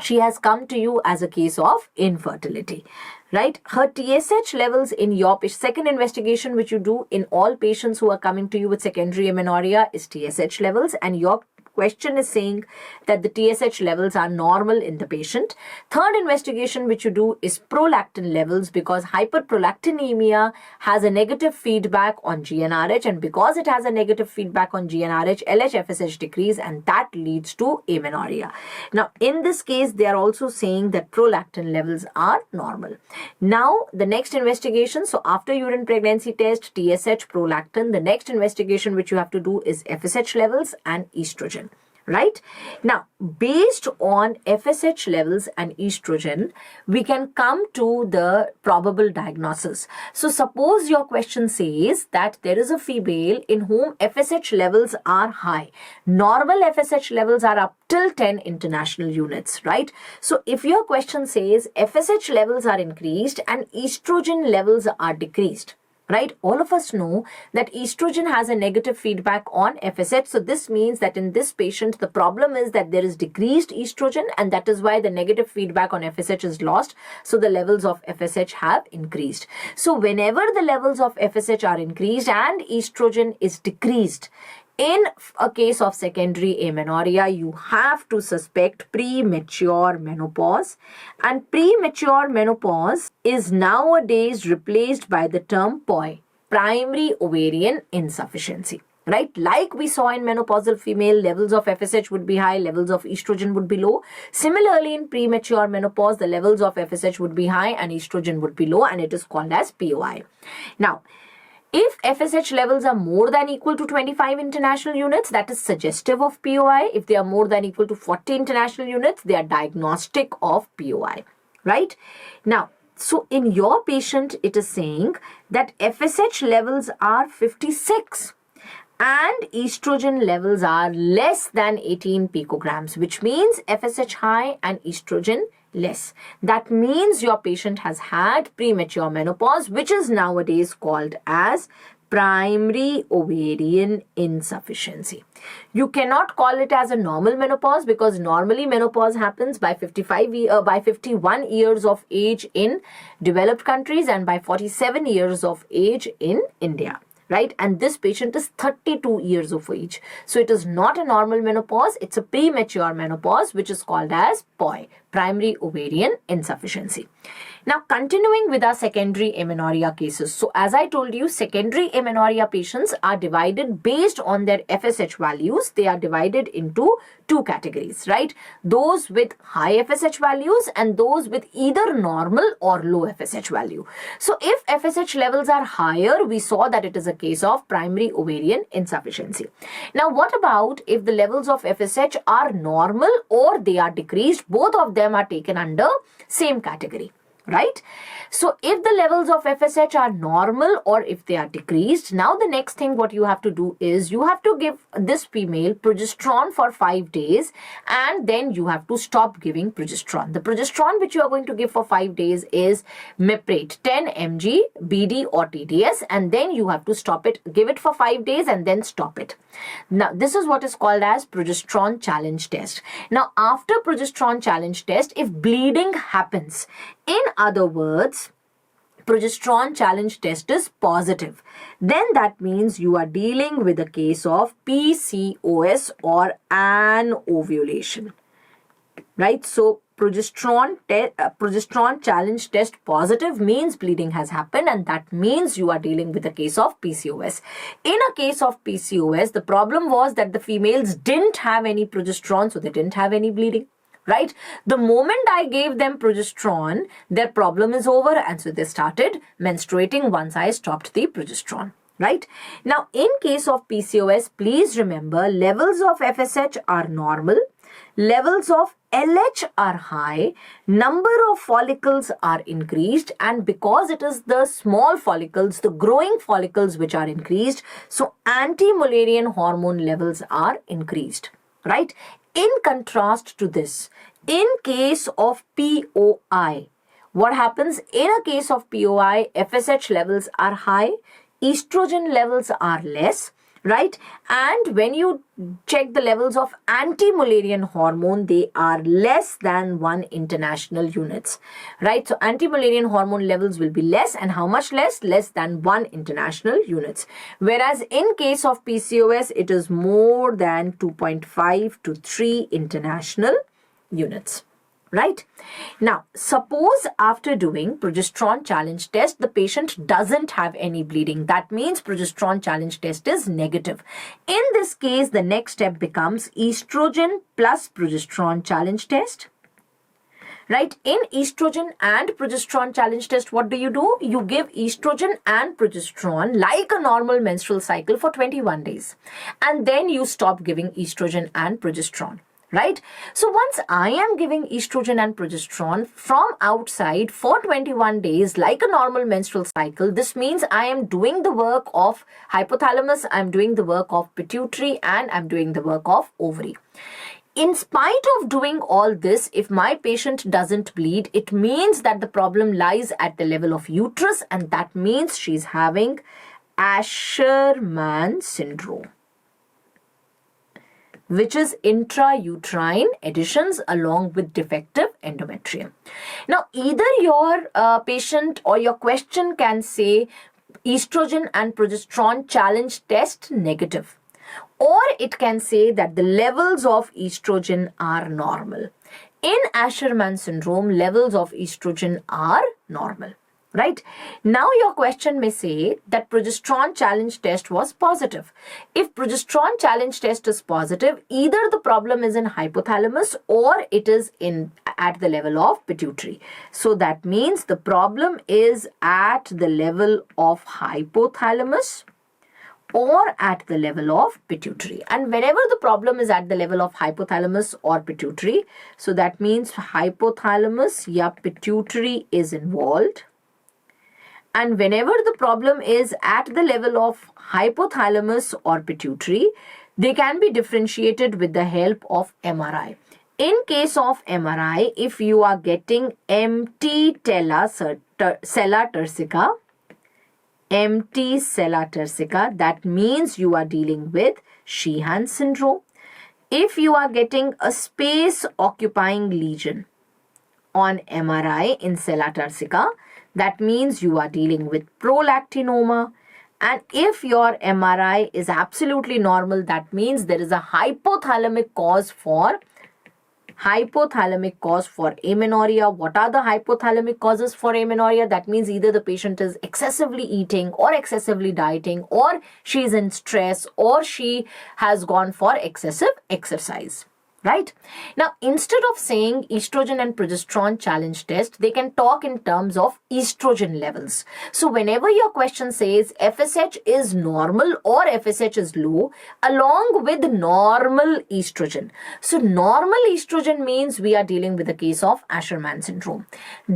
She has come to you as a case of infertility, right? Her TSH levels in your second investigation, which you do in all patients who are coming to you with secondary amenorrhea, is TSH levels, and your question is saying that the TSH levels are normal in the patient. Third investigation which you do is prolactin levels, because hyperprolactinemia has a negative feedback on GnRH, and because it has a negative feedback on GnRH, LH-FSH decrease, and that leads to amenorrhea. Now, in this case, they are also saying that prolactin levels are normal. Now, the next investigation, so after urine pregnancy test, TSH, prolactin, the next investigation which you have to do is FSH levels and estrogen. Right? Now, based on FSH levels and estrogen, we can come to the probable diagnosis. So, suppose your question says that there is a female in whom FSH levels are high. Normal FSH levels are up till 10 international units, right? So, if your question says FSH levels are increased and estrogen levels are decreased, right? All of us know that estrogen has a negative feedback on FSH. So this means that in this patient, the problem is that there is decreased estrogen, and that is why the negative feedback on FSH is lost. So the levels of FSH have increased. So whenever the levels of FSH are increased and estrogen is decreased, in a case of secondary amenorrhea, you have to suspect premature menopause, and premature menopause is nowadays replaced by the term POI, primary ovarian insufficiency. Right? Like we saw in menopausal female, levels of FSH would be high, levels of estrogen would be low. Similarly, in premature menopause, the levels of FSH would be high and estrogen would be low, and it is called as POI. Now, if FSH levels are more than equal to 25 international units, that is suggestive of POI. If they are more than equal to 40 international units, they are diagnostic of POI, right? Now, so in your patient, it is saying that FSH levels are 56 and estrogen levels are less than 18 picograms, which means FSH high and estrogen less. That means your patient has had premature menopause, which is nowadays called as primary ovarian insufficiency. You cannot call it as a normal menopause, because normally menopause happens by 51 years of age in developed countries and by 47 years of age in India. Right? And this patient is 32 years of age. So it is not a normal menopause, it's a premature menopause, which is called as POI, primary ovarian insufficiency. Now, continuing with our secondary amenorrhea cases. So, as I told you, secondary amenorrhea patients are divided based on their FSH values. They are divided into two categories, right? Those with high FSH values and those with either normal or low FSH value. So, if FSH levels are higher, we saw that it is a case of primary ovarian insufficiency. Now, what about if the levels of FSH are normal or they are decreased? Both of them are taken under same category. Right? So if the levels of FSH are normal or if they are decreased, now the next thing what you have to do is you have to give this female progesterone for 5 days and then you have to stop giving progesterone. The progesterone which you are going to give for 5 days is Miprate 10 mg BD or TDS, and then you have to stop it, give it for 5 days and then stop it. Now this is what is called as progesterone challenge test. Now after progesterone challenge test, if bleeding happens, in other words, progesterone challenge test is positive, then that means you are dealing with a case of PCOS or anovulation, right? So progesterone challenge test positive means bleeding has happened, and that means you are dealing with a case of PCOS. In a case of PCOS, the problem was that the females didn't have any progesterone, so they didn't have any bleeding. Right? The moment I gave them progesterone, their problem is over, and so they started menstruating once I stopped the progesterone. Right? Now, in case of PCOS, please remember levels of FSH are normal, levels of LH are high, number of follicles are increased, and because it is the small follicles, the growing follicles which are increased, so anti-Mullerian hormone levels are increased. Right? In contrast to this, in case of POI, what happens? In a case of POI, FSH levels are high, estrogen levels are less, right? And when you check the levels of anti-Mullerian hormone, they are less than 1 international units, right? So anti-Mullerian hormone levels will be less, and how much less? Less than 1 international units. Whereas in case of PCOS, it is more than 2.5 to 3 international units. Right? Now, suppose after doing progesterone challenge test, the patient doesn't have any bleeding. That means progesterone challenge test is negative. In this case, the next step becomes estrogen plus progesterone challenge test. Right? In estrogen and progesterone challenge test, what do? You give estrogen and progesterone like a normal menstrual cycle for 21 days. And then you stop giving estrogen and progesterone. Right? So once I am giving estrogen and progesterone from outside for 21 days like a normal menstrual cycle, this means I am doing the work of hypothalamus, I am doing the work of pituitary, and I am doing the work of ovary. In spite of doing all this, if my patient doesn't bleed, it means that the problem lies at the level of uterus, and that means she's having Asherman syndrome, which is intrauterine adhesions along with defective endometrium. Now, either your patient or your question can say estrogen and progesterone challenge test negative, or it can say that the levels of estrogen are normal. In Asherman syndrome, levels of estrogen are normal. Right? Now your question may say that progesterone challenge test was positive. If progesterone challenge test is positive, either the problem is in hypothalamus or it is at the level of pituitary. So that means the problem is at the level of hypothalamus or at the level of pituitary. And whenever the problem is at the level of hypothalamus or pituitary, so that means hypothalamus or pituitary is involved. And whenever the problem is at the level of hypothalamus or pituitary, they can be differentiated with the help of MRI. In case of MRI, if you are getting empty sella turcica, that means you are dealing with Sheehan syndrome. If you are getting a space occupying lesion on MRI in sella turcica, that means you are dealing with prolactinoma. And if your MRI is absolutely normal, that means there is a hypothalamic cause for Hypothalamic cause for amenorrhea. What are the hypothalamic causes for amenorrhea? That means either the patient is excessively eating or excessively dieting, or she is in stress, or she has gone for excessive exercise. Right? Now, instead of saying estrogen and progesterone challenge test, they can talk in terms of estrogen levels. So, whenever your question says FSH is normal or FSH is low, along with normal estrogen. So, normal estrogen means we are dealing with a case of Asherman syndrome.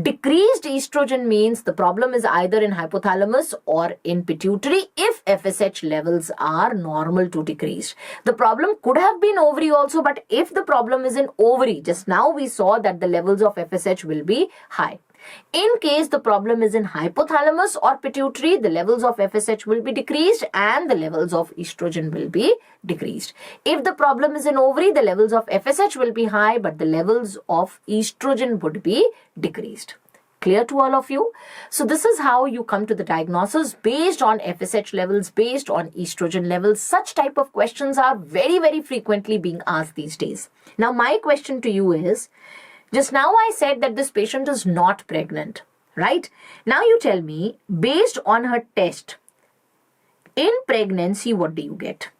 Decreased estrogen means the problem is either in hypothalamus or in pituitary if FSH levels are normal to decreased. The problem could have been ovary also, but if the problem is in ovary, just now we saw that the levels of FSH will be high. In case the problem is in hypothalamus or pituitary, the levels of FSH will be decreased and the levels of estrogen will be decreased. If the problem is in ovary, the levels of FSH will be high, but the levels of estrogen would be decreased. Clear to all of you? So this is how you come to the diagnosis based on FSH levels, based on estrogen levels. Such type of questions are very, very frequently being asked these days. Now, my question to you is, just now I said that this patient is not pregnant, right? Now you tell me, based on her test, in pregnancy, what do you get?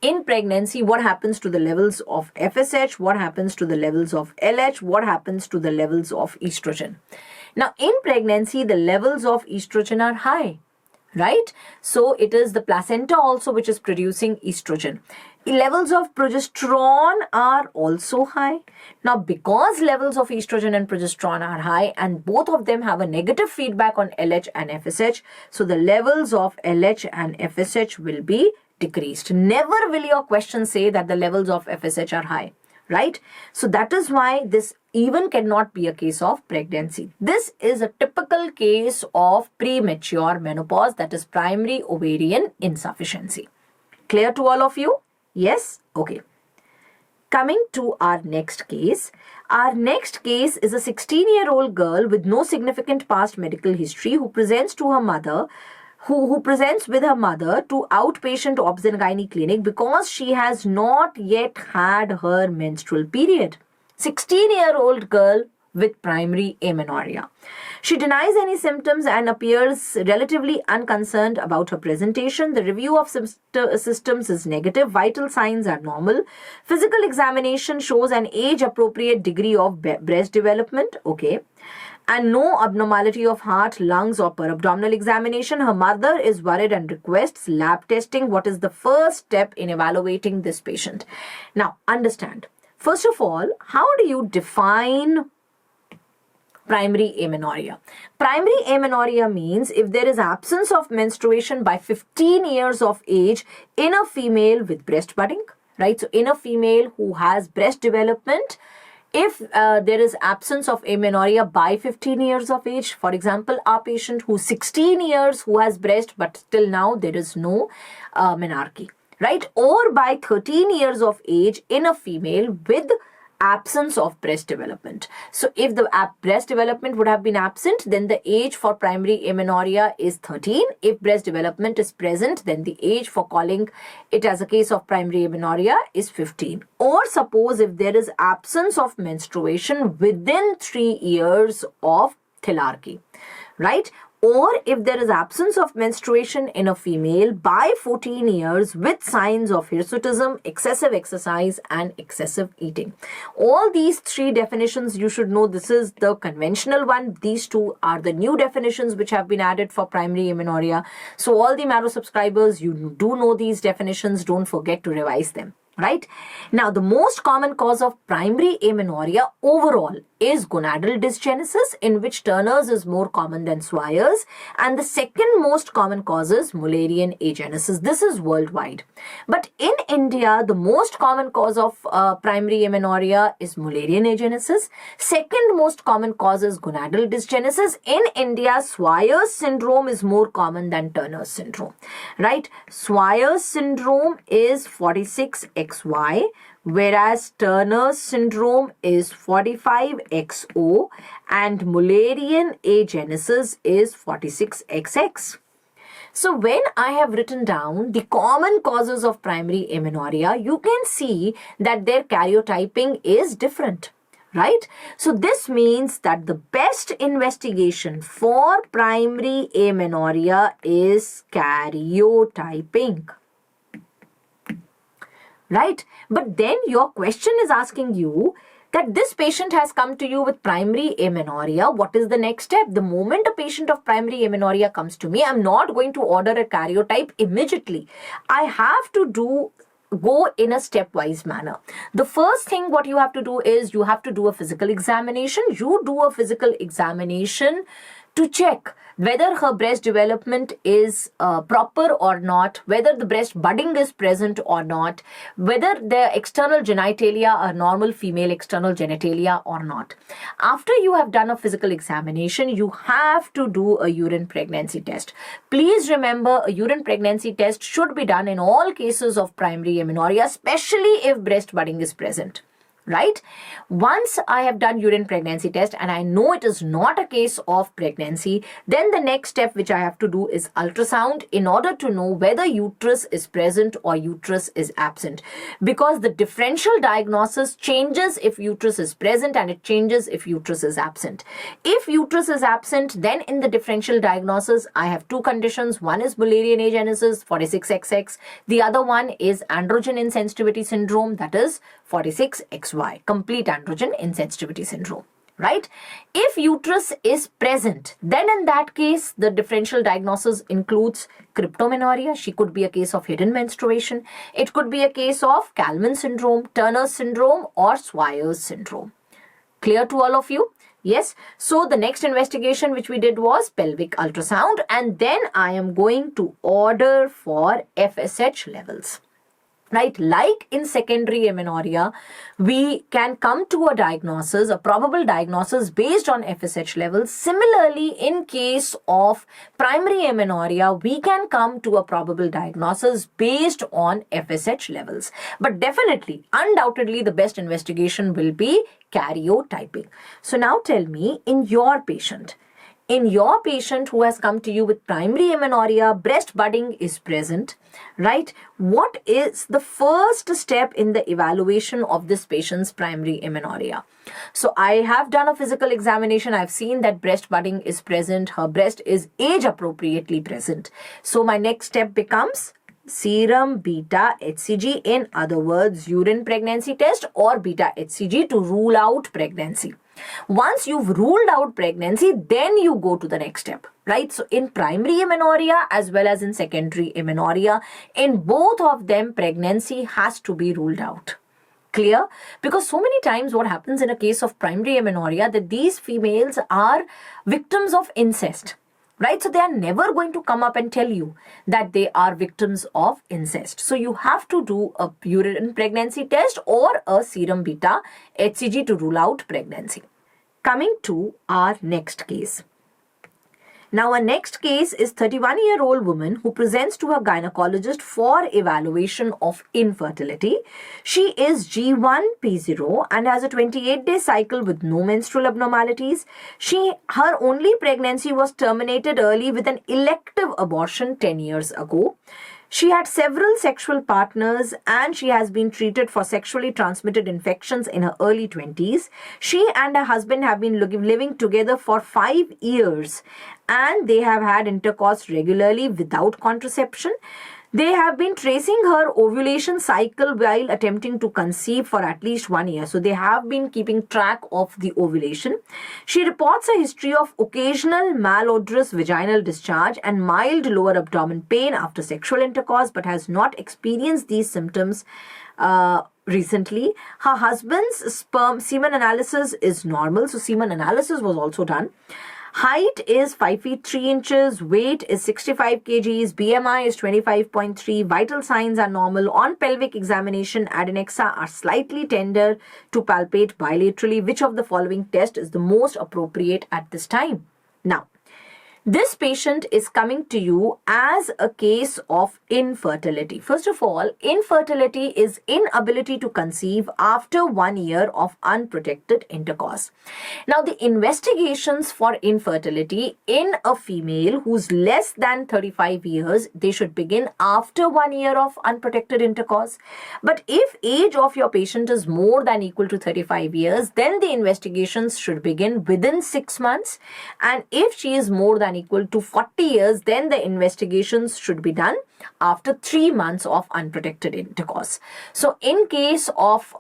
In pregnancy, what happens to the levels of FSH? What happens to the levels of LH? What happens to the levels of estrogen? Now, in pregnancy, the levels of estrogen are high, right? So, it is the placenta also which is producing estrogen. The levels of progesterone are also high. Now, because levels of estrogen and progesterone are high and both of them have a negative feedback on LH and FSH, so the levels of LH and FSH will be decreased. Never will your question say that the levels of FSH are high, right? So that is why this even cannot be a case of pregnancy. This is a typical case of premature menopause, that is primary ovarian insufficiency. Clear to all of you? Yes? Okay. Coming to our next case. Our next case is a 16-year-old girl with no significant past medical history who presents to her mother who presents with her mother to outpatient obs and gynae clinic because she has not yet had her menstrual period. 16-year-old girl with primary amenorrhea. She denies any symptoms and appears relatively unconcerned about her presentation. The review of systems is negative. Vital signs are normal. Physical examination shows an age-appropriate degree of breast development. Okay. And no abnormality of heart, lungs or per abdominal examination. Her mother is worried and requests lab testing. What is the first step in evaluating this patient? Now, understand. First of all, how do you define primary amenorrhea? Primary amenorrhea means if there is absence of menstruation by 15 years of age in a female with breast budding, right? So, in a female who has breast development, if there is absence of amenorrhea by 15 years of age, for example, our patient who's 16 years who has breast but till now there is no menarche, right? Or by 13 years of age in a female with absence of breast development. So if the breast development would have been absent, then the age for primary amenorrhea is 13. If breast development is present, then the age for calling it as a case of primary amenorrhea is 15. Or suppose if there is absence of menstruation within 3 years of thelarchy, right? Or if there is absence of menstruation in a female by 14 years with signs of hirsutism, excessive exercise and excessive eating. All these three definitions you should know. This is the conventional one. These two are the new definitions which have been added for primary amenorrhea. So all the Marrow subscribers, you do know these definitions. Don't forget to revise them. Right? Now, the most common cause of primary amenorrhea overall is gonadal dysgenesis, in which Turner's is more common than Swyer's, and the second most common cause is Mullerian agenesis. This is worldwide. But in India, the most common cause of primary amenorrhea is Mullerian agenesis. Second most common cause is gonadal dysgenesis. In India, Swyer's syndrome is more common than Turner's syndrome. Right? Swyer's syndrome is 46XY, whereas Turner's syndrome is 45XO and Mullerian agenesis is 46XX. So when I have written down the common causes of primary amenorrhea, you can see that their karyotyping is different. Right? So this means that the best investigation for primary amenorrhea is karyotyping. Right? But then your question is asking you that this patient has come to you with primary amenorrhea. What is the next step? The moment a patient of primary amenorrhea comes to me, I'm not going to order a karyotype immediately. I have to go in a stepwise manner. The first thing what you have to do is you have to do a physical examination. You do a physical examination to check whether her breast development is proper or not, whether the breast budding is present or not, whether the external genitalia are normal female external genitalia or not. After you have done a physical examination, you have to do a urine pregnancy test. Please remember, a urine pregnancy test should be done in all cases of primary amenorrhea, especially if breast budding is present. Right? Once I have done urine pregnancy test and I know it is not a case of pregnancy, then the next step which I have to do is ultrasound in order to know whether uterus is present or uterus is absent. Because the differential diagnosis changes if uterus is present and it changes if uterus is absent. If uterus is absent, then in the differential diagnosis, I have two conditions. One is Mullerian agenesis, 46XX. The other one is androgen insensitivity syndrome, that is 46XY, complete androgen insensitivity syndrome, right? If uterus is present, then in that case, the differential diagnosis includes cryptomenorrhea. She could be a case of hidden menstruation. It could be a case of Kallmann syndrome, Turner's syndrome, or Swyer's syndrome. Clear to all of you? Yes. So the next investigation which we did was pelvic ultrasound, and then I am going to order for FSH levels. Right, like in secondary amenorrhea, we can come to a diagnosis, a probable diagnosis based on FSH levels. Similarly, in case of primary amenorrhea, we can come to a probable diagnosis based on FSH levels. But definitely, undoubtedly, the best investigation will be karyotyping. So now tell me, in your patient who has come to you with primary amenorrhea, breast budding is present, right? What is the first step in the evaluation of this patient's primary amenorrhea? So I have done a physical examination. I've seen that breast budding is present. Her breast is age appropriately present. So my next step becomes serum beta HCG, in other words, urine pregnancy test or beta HCG to rule out pregnancy. Once you've ruled out pregnancy, then you go to the next step, right? So in primary amenorrhea as well as in secondary amenorrhea, in both of them, pregnancy has to be ruled out. Clear? Because so many times what happens in a case of primary amenorrhea, that these females are victims of incest. Right? So they are never going to come up and tell you that they are victims of incest. So you have to do a urine pregnancy test or a serum beta HCG to rule out pregnancy. Coming to our next case. Now, our next case is 31-year-old woman who presents to her gynecologist for evaluation of infertility. She is G1P0 and has a 28-day cycle with no menstrual abnormalities. Her only pregnancy was terminated early with an elective abortion 10 years ago. She had several sexual partners and she has been treated for sexually transmitted infections in her early 20s. She and her husband have been living together for 5 years and they have had intercourse regularly without contraception. They have been tracing her ovulation cycle while attempting to conceive for at least 1 year. So they have been keeping track of the ovulation. She reports a history of occasional malodorous vaginal discharge and mild lower abdomen pain after sexual intercourse, but has not experienced these symptoms recently. Her husband's semen analysis is normal. So semen analysis was also done. Height is 5 feet 3 inches, weight is 65 kgs, BMI is 25.3, vital signs are normal. On pelvic examination, adnexa are slightly tender to palpate bilaterally. Which of the following test is the most appropriate at this time? Now, This patient is coming to you as a case of infertility. First of all, infertility is inability to conceive after 1 year of unprotected intercourse. Now, the investigations for infertility in a female who's less than 35 years, they should begin after 1 year of unprotected intercourse. But if age of your patient is more than equal to 35 years, then the investigations should begin within 6 months. And if she is more than equal to 40 years, then the investigations should be done after 3 months of unprotected intercourse. So in case of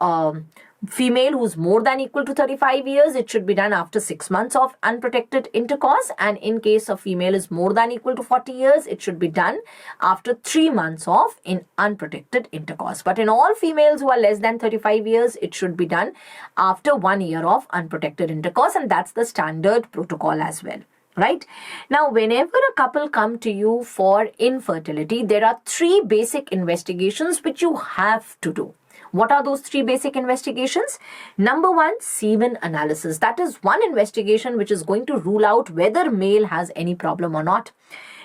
female who's more than equal to 35 years, it should be done after 6 months of unprotected intercourse. And in case of female is more than equal to 40 years, it should be done after 3 months of unprotected intercourse. But in all females who are less than 35 years, it should be done after 1 year of unprotected intercourse. And that's the standard protocol as well. Right? Now, whenever a couple come to you for infertility, there are 3 basic investigations which you have to do. What are those 3 basic investigations? Number 1, semen analysis. That is one investigation which is going to rule out whether male has any problem or not.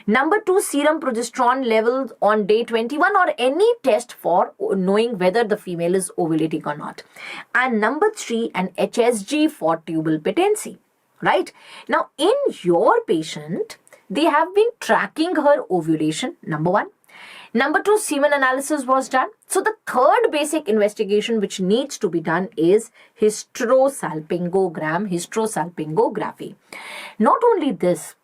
Number 2, serum progesterone levels on day 21 or any test for knowing whether the female is ovulating or not. And number 3, an HSG for tubal patency. Right? Now, in your patient, they have been tracking her ovulation, number 1. Number 2, semen analysis was done. So the third basic investigation which needs to be done is hysterosalpingography. Not only this,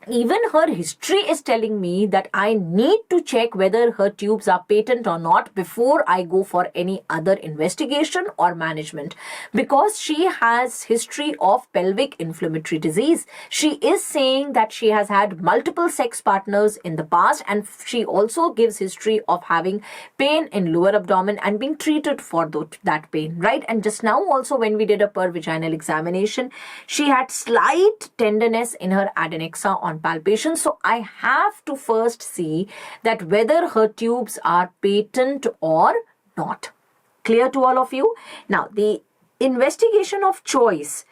even her history is telling me that I need to check whether her tubes are patent or not before I go for any other investigation or management, because she has history of pelvic inflammatory disease. She is saying that she has had multiple sex partners in the past, and she also gives history of having pain in lower abdomen and being treated for that pain, right? And just now also when we did a per vaginal examination, she had slight tenderness in her adnexa on palpation. So I have to first see that whether her tubes are patent or not. Clear to all of you? Now, the investigation of choice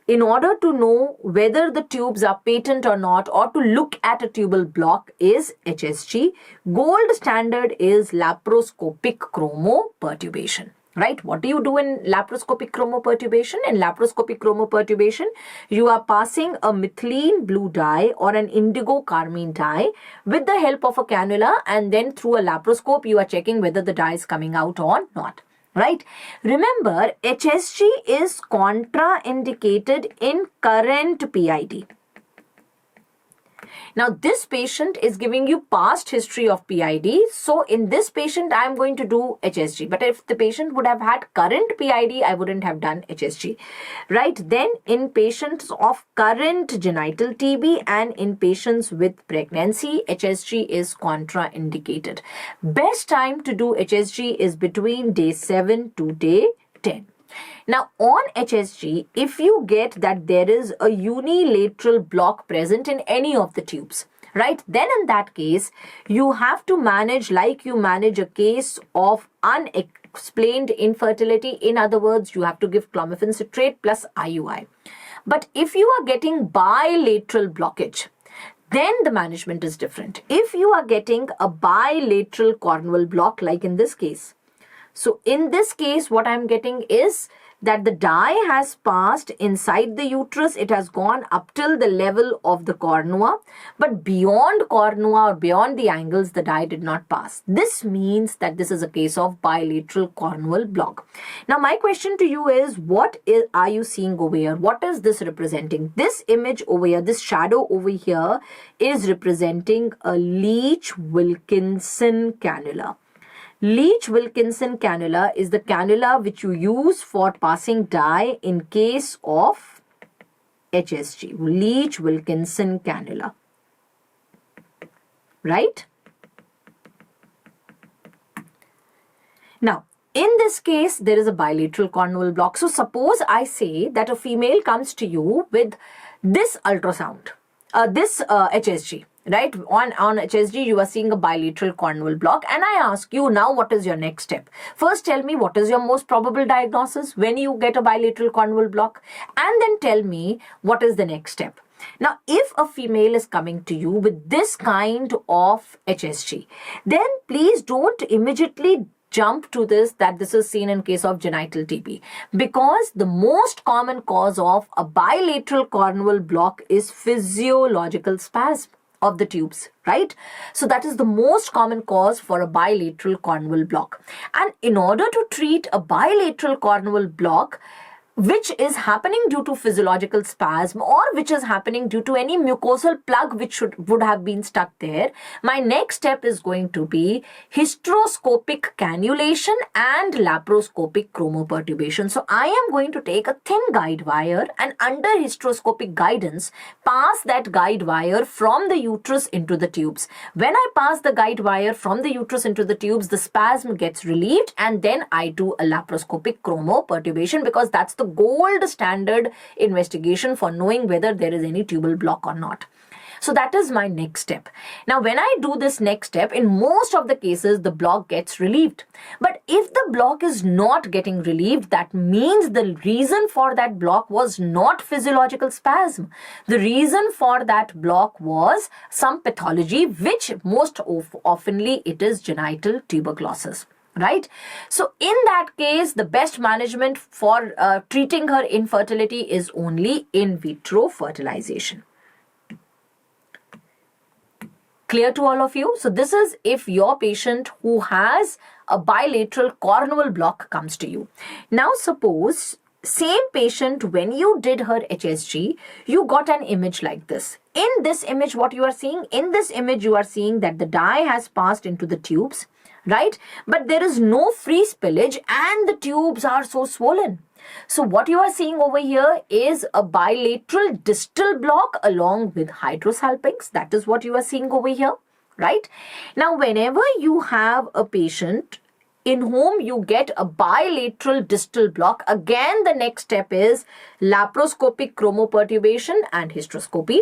in order to know whether the tubes are patent or not, or to look at a tubal block, is HSG. Gold standard is laparoscopic chromoperturbation. Right? What do you do in laparoscopic chromoperturbation? In laparoscopic chromoperturbation, you are passing a methylene blue dye or an indigo carmine dye with the help of a cannula, and then through a laparoscope, you are checking whether the dye is coming out or not. Right? Remember, HSG is contraindicated in current PID. Now, this patient is giving you past history of PID. So, in this patient, I am going to do HSG. But if the patient would have had current PID, I wouldn't have done HSG. Right? Then, in patients of current genital TB and in patients with pregnancy, HSG is contraindicated. Best time to do HSG is between day 7 to day 10. Now, on HSG, if you get that there is a unilateral block present in any of the tubes, right, then in that case, you have to manage like you manage a case of unexplained infertility. In other words, you have to give clomiphene citrate plus IUI. But if you are getting bilateral blockage, then the management is different. If you are getting a bilateral Cornwall block, like in this case, so in this case, what I'm getting is that the dye has passed inside the uterus. It has gone up till the level of the cornua, but beyond cornua or beyond the angles, the dye did not pass. This means that this is a case of bilateral Cornwall block. Now, my question to you is, are you seeing over here? What is this representing? This image over here, this shadow over here is representing a Leach-Wilkinson cannula. Leach-Wilkinson cannula is the cannula which you use for passing dye in case of HSG. Leach-Wilkinson cannula. Right? Now, in this case, there is a bilateral Cornwall block. So, suppose I say that a female comes to you with this ultrasound, this HSG. Right? On HSG, you are seeing a bilateral Cornwall block, and I ask you now, what is your next step? First, tell me what is your most probable diagnosis when you get a bilateral Cornwall block, and then tell me what is the next step. Now, if a female is coming to you with this kind of HSG, then please don't immediately jump to this that this is seen in case of genital TB, because the most common cause of a bilateral cornual block is physiological spasm of the tubes, right? So that is the most common cause for a bilateral cornual block. And in order to treat a bilateral cornual block, which is happening due to physiological spasm or which is happening due to any mucosal plug which would have been stuck there, my next step is going to be hysteroscopic cannulation and laparoscopic chromoperturbation. So I am going to take a thin guide wire and under hysteroscopic guidance, pass that guide wire from the uterus into the tubes. When I pass the guide wire from the uterus into the tubes, the spasm gets relieved and then I do a laparoscopic chromoperturbation, because that's the gold standard investigation for knowing whether there is any tubal block or not. So that is my next step. Now, when I do this next step, in most of the cases, the block gets relieved. But if the block is not getting relieved, that means the reason for that block was not physiological spasm. The reason for that block was some pathology, which most oftenly it is genital tuberculosis. Right? So in that case, the best management for treating her infertility is only in vitro fertilization. Clear to all of you? So this is if your patient who has a bilateral cornual block comes to you. Now suppose same patient, when you did her HSG, you got an image like this. In this image, what you are seeing? In this image, you are seeing that the dye has passed into the tubes, right? But there is no free spillage and the tubes are so swollen. So what you are seeing over here is a bilateral distal block along with hydrosalpinx. That is what you are seeing over here, right? Now, whenever you have a patient in whom you get a bilateral distal block, again, the next step is laparoscopic chromoperturbation and hysteroscopy.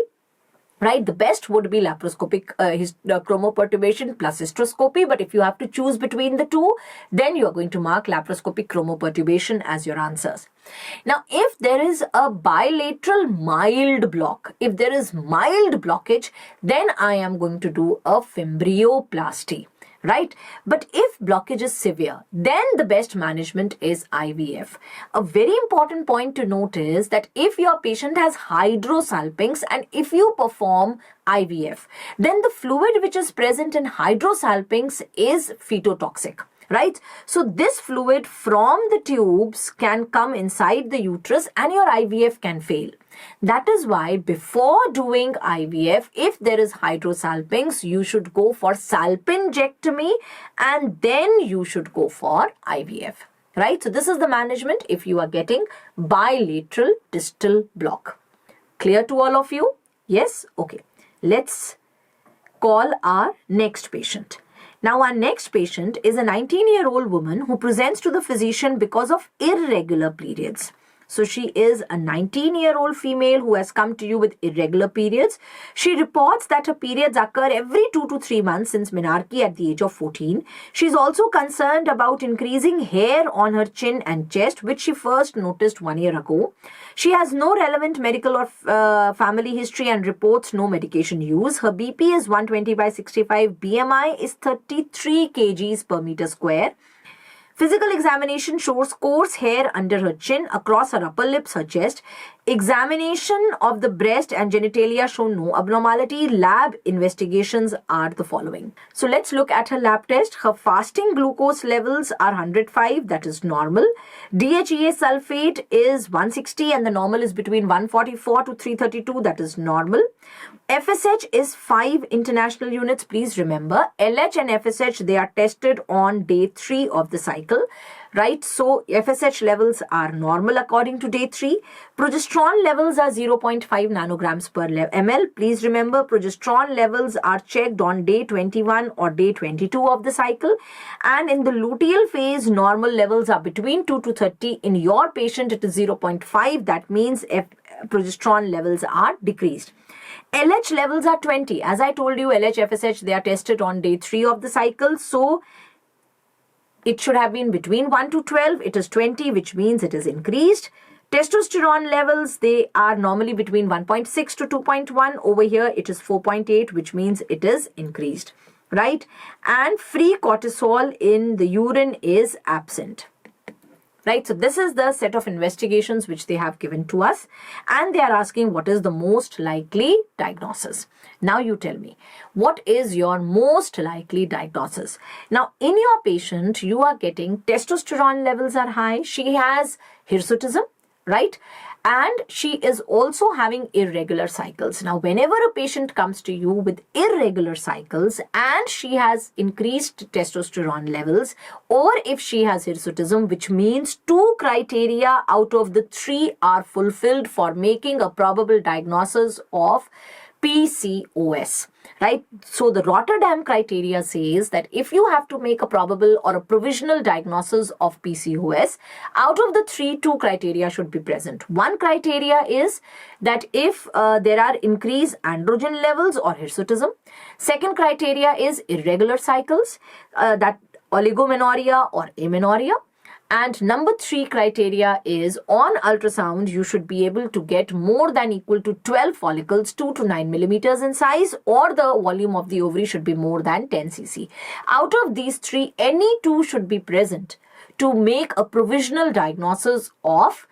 Right, the best would be laparoscopic chromoperturbation plus hysteroscopy, but if you have to choose between the two, then you are going to mark laparoscopic chromoperturbation as your answers. Now, if there is a bilateral mild block, if there is mild blockage, then I am going to do a fimbrioplasty. Right? But if blockage is severe, then the best management is IVF. A very important point to note is that if your patient has hydrosalpinx and if you perform IVF, then the fluid which is present in hydrosalpinx is fetotoxic. Right? So this fluid from the tubes can come inside the uterus and your IVF can fail. That is why before doing IVF, if there is hydrosalpinx, you should go for salpingectomy and then you should go for IVF. Right? So this is the management if you are getting bilateral distal block. Clear to all of you? Yes? Okay. Let's call our next patient. Now, our next patient is a 19-year-old woman who presents to the physician because of irregular periods. So she is a 19-year-old female who has come to you with irregular periods. She reports that her periods occur every 2 to 3 months since menarche at the age of 14. She is also concerned about increasing hair on her chin and chest, which she first noticed 1 year ago. She has no relevant medical or family history and reports no medication use. Her BP is 120/65. BMI is 33 kgs per meter square. Physical examination shows coarse hair under her chin, across her upper lips, her chest. Examination of the breast and genitalia show no abnormality. Lab investigations are the following. So let's look at her lab test. Her fasting glucose levels are 105, that is normal. DHEA sulfate is 160 and the normal is between 144 to 332, that is normal. FSH is 5 international units, please remember. LH and FSH, they are tested on day 3 of the cycle, right? So FSH levels are normal according to day 3. Progesterone levels are 0.5 nanograms per ml. Please remember, progesterone levels are checked on day 21 or day 22 of the cycle. And in the luteal phase, normal levels are between 2 to 30. In your patient, it is 0.5. That means progesterone levels are decreased. LH levels are 20. As I told you, LH, FSH, they are tested on day 3 of the cycle. So it should have been between 1 to 12. It is 20, which means it is increased. Testosterone levels, they are normally between 1.6 to 2.1. Over here, it is 4.8, which means it is increased, right? And free cortisol in the urine is absent. Right, so this is the set of investigations which they have given to us, and they are asking what is the most likely diagnosis. Now you tell me, what is your most likely diagnosis? Now in your patient, you are getting testosterone levels are high, she has hirsutism, right? And she is also having irregular cycles. Now, whenever a patient comes to you with irregular cycles and she has increased testosterone levels, or if she has hirsutism, which means 2 criteria out of the 3 are fulfilled for making a probable diagnosis of PCOS, right? So the Rotterdam criteria says that if you have to make a probable or a provisional diagnosis of PCOS, out of the 3, 2 criteria should be present. One criteria is that if there are increased androgen levels or hirsutism. Second criteria is irregular cycles, that oligomenorrhea or amenorrhea. And number 3 criteria is on ultrasound, you should be able to get more than equal to 12 follicles, 2 to 9 millimeters in size, or the volume of the ovary should be more than 10 cc. Out of these 3, any 2 should be present to make a provisional diagnosis of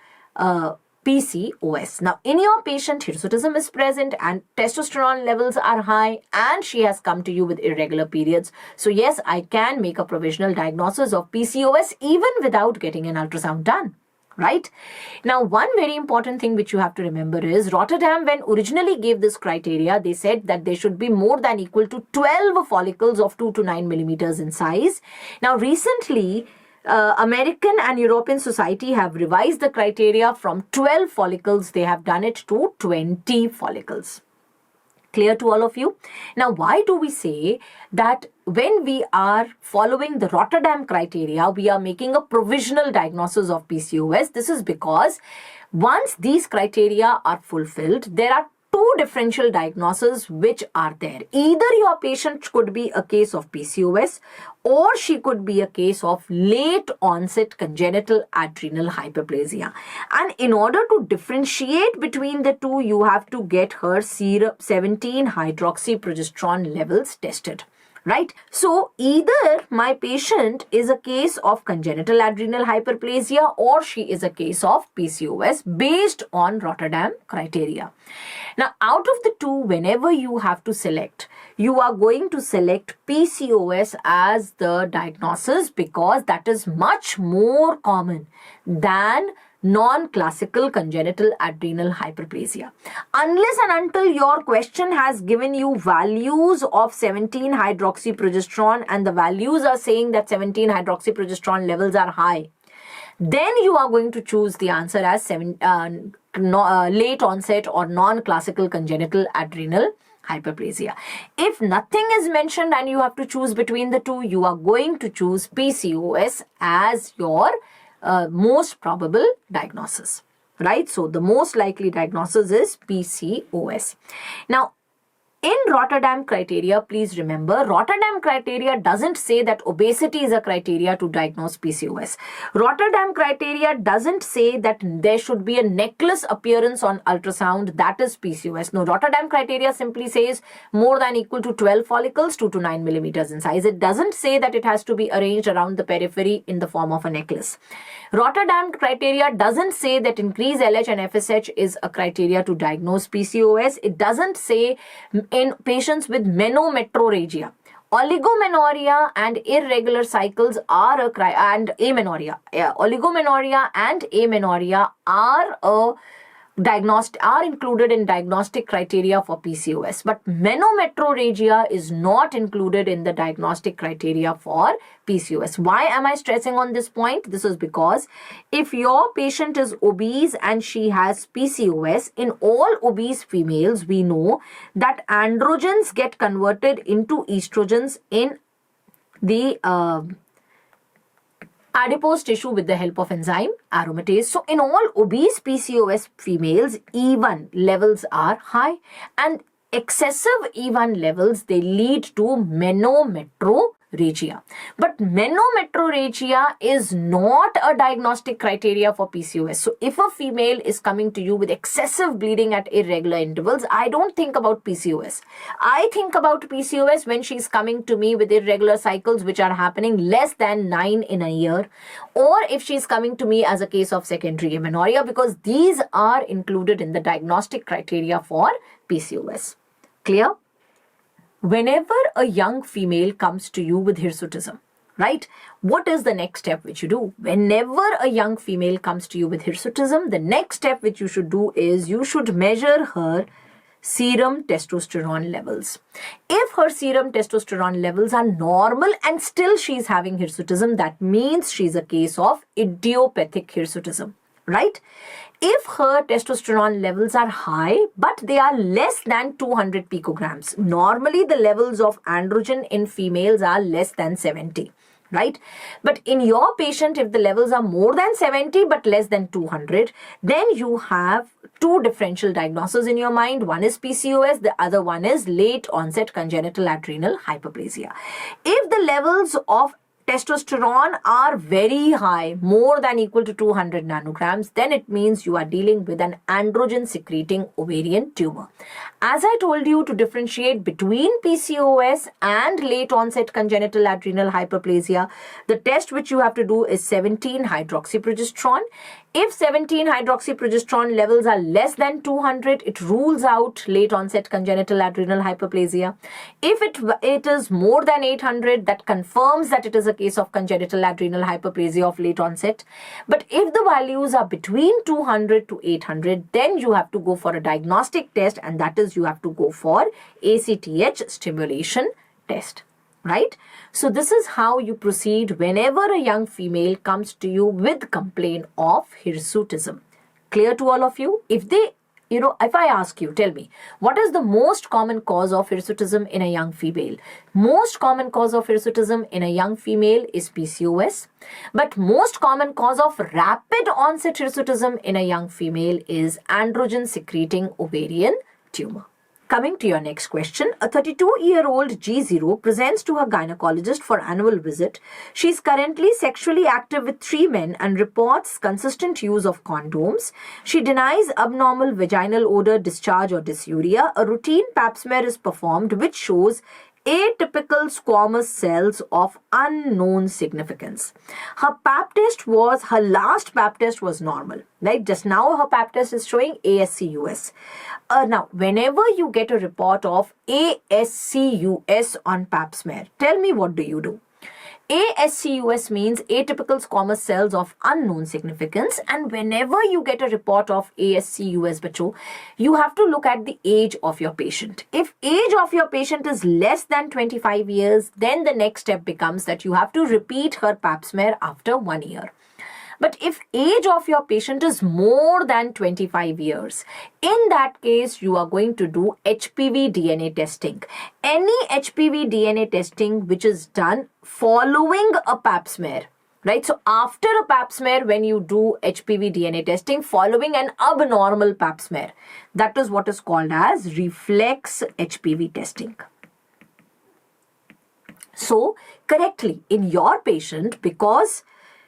PCOS. Now, in your patient, hirsutism is present and testosterone levels are high, and she has come to you with irregular periods. So yes, I can make a provisional diagnosis of PCOS even without getting an ultrasound done. Right? Now, one very important thing which you have to remember is Rotterdam, when originally gave this criteria, they said that they should be more than equal to 12 follicles of 2 to 9 millimeters in size. Now, recently, American and European Society have revised the criteria from 12 follicles. They have done it to 20 follicles. Clear to all of you? Now, why do we say that when we are following the Rotterdam criteria, we are making a provisional diagnosis of PCOS? This is because once these criteria are fulfilled, there are 2 differential diagnoses which are there. Either your patient could be a case of PCOS, or she could be a case of late onset congenital adrenal hyperplasia. And in order to differentiate between the 2, you have to get her serum 17-hydroxyprogesterone levels tested. Right? So either my patient is a case of congenital adrenal hyperplasia or she is a case of PCOS based on Rotterdam criteria. Now, out of the 2, whenever you have to select, you are going to select PCOS as the diagnosis because that is much more common than non-classical congenital adrenal hyperplasia. Unless and until your question has given you values of 17-hydroxyprogesterone and the values are saying that 17-hydroxyprogesterone levels are high, then you are going to choose the answer as late onset or non-classical congenital adrenal hyperplasia. If nothing is mentioned and you have to choose between the 2, you are going to choose PCOS as your most probable diagnosis, right? So the most likely diagnosis is PCOS. Now, in Rotterdam criteria, please remember, Rotterdam criteria doesn't say that obesity is a criteria to diagnose PCOS. Rotterdam criteria doesn't say that there should be a necklace appearance on ultrasound, that is PCOS. No, Rotterdam criteria simply says more than equal to 12 follicles, 2 to 9 millimeters in size. It doesn't say that it has to be arranged around the periphery in the form of a necklace. Rotterdam criteria doesn't say that increased LH and FSH is a criteria to diagnose PCOS. It doesn't say in patients with menometrorrhagia. Oligomenorrhea and irregular cycles are amenorrhea. Oligomenorrhea and amenorrhea are included in diagnostic criteria for PCOS, but menometrorrhagia is not included in the diagnostic criteria for PCOS. Why am I stressing on this point? This is because if your patient is obese and she has PCOS, in all obese females, we know that androgens get converted into estrogens in the adipose tissue with the help of enzyme aromatase. So in all obese PCOS females, E1 levels are high, and excessive E1 levels, they lead to menometrorrhagia. menorrhagia. But menometrorrhagia is not a diagnostic criteria for PCOS. So if a female is coming to you with excessive bleeding at irregular intervals, I don't think about PCOS. I think about PCOS when she's coming to me with irregular cycles which are happening less than 9 in a year, or if she's coming to me as a case of secondary amenorrhea, because these are included in the diagnostic criteria for PCOS. Clear? Whenever a young female comes to you with hirsutism, right, what is the next step which you do? Whenever a young female comes to you with hirsutism, the next step which you should do is you should measure her serum testosterone levels. If her serum testosterone levels are normal and still she's having hirsutism, that means she's a case of idiopathic hirsutism, right? If her testosterone levels are high, but they are less than 200 picograms, normally the levels of androgen in females are less than 70, right? But in your patient, if the levels are more than 70 but less than 200, then you have two differential diagnoses in your mind. One is PCOS, the other one is late onset congenital adrenal hyperplasia. If the levels of testosterone are very high, more than equal to 200 nanograms, then it means you are dealing with an androgen secreting ovarian tumor. As I told you, to differentiate between PCOS and late onset congenital adrenal hyperplasia, the test which you have to do is 17-hydroxyprogesterone. If 17-hydroxyprogesterone levels are less than 200, it rules out late onset congenital adrenal hyperplasia. If it is more than 800, that confirms that it is a case of congenital adrenal hyperplasia of late onset. But if the values are between 200 to 800, then you have to go for a diagnostic test, and that is you have to go for ACTH stimulation test. Right? So this is how you proceed whenever a young female comes to you with complaint of hirsutism. Clear to all of you? If I ask you, tell me, what is the most common cause of hirsutism in a young female? Most common cause of hirsutism in a young female is PCOS. But most common cause of rapid onset hirsutism in a young female is androgen secreting ovarian tumor. Coming to your next question, a 32-year-old G0 presents to her gynecologist for annual visit. She is currently sexually active with 3 men and reports consistent use of condoms. She denies abnormal vaginal odor, discharge or dysuria. A routine pap smear is performed which shows atypical squamous cells of unknown significance. Her last pap test was normal. Right? Just now her pap test is showing ASCUS. Now, whenever you get a report of ASCUS on pap smear, tell me what do you do? ASCUS means atypical squamous cells of unknown significance, and whenever you get a report of ASCUS, bacho, you have to look at the age of your patient. If age of your patient is less than 25 years, then the next step becomes that you have to repeat her pap smear after 1 year. But if age of your patient is more than 25 years, in that case, you are going to do HPV DNA testing. Any HPV DNA testing which is done following a pap smear, right? So after a pap smear, when you do HPV DNA testing following an abnormal pap smear, that is what is called as reflex HPV testing. So correctly, in your patient, because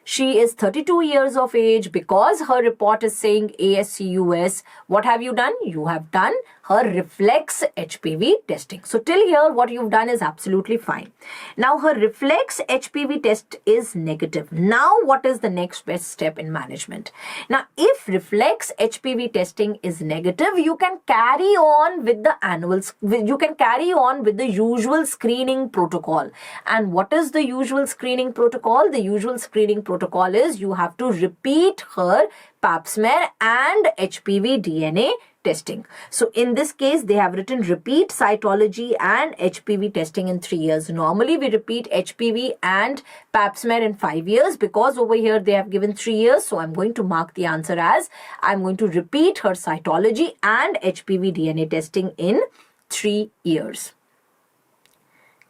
she is 32 years of age, because her report is saying ASCUS, what have you done? You have done her reflex HPV testing. So till here, what you've done is absolutely fine. Now her reflex HPV test is negative. Now what is the next best step in management? Now if reflex HPV testing is negative, you can carry on with the usual screening protocol. And what is the usual screening protocol? The usual screening protocol is you have to repeat her pap smear and HPV DNA testing. So in this case, they have written repeat cytology and HPV testing in 3 years. Normally, we repeat HPV and pap smear in 5 years, because over here they have given 3 years. So I'm going to mark the answer as I'm going to repeat her cytology and HPV DNA testing in 3 years.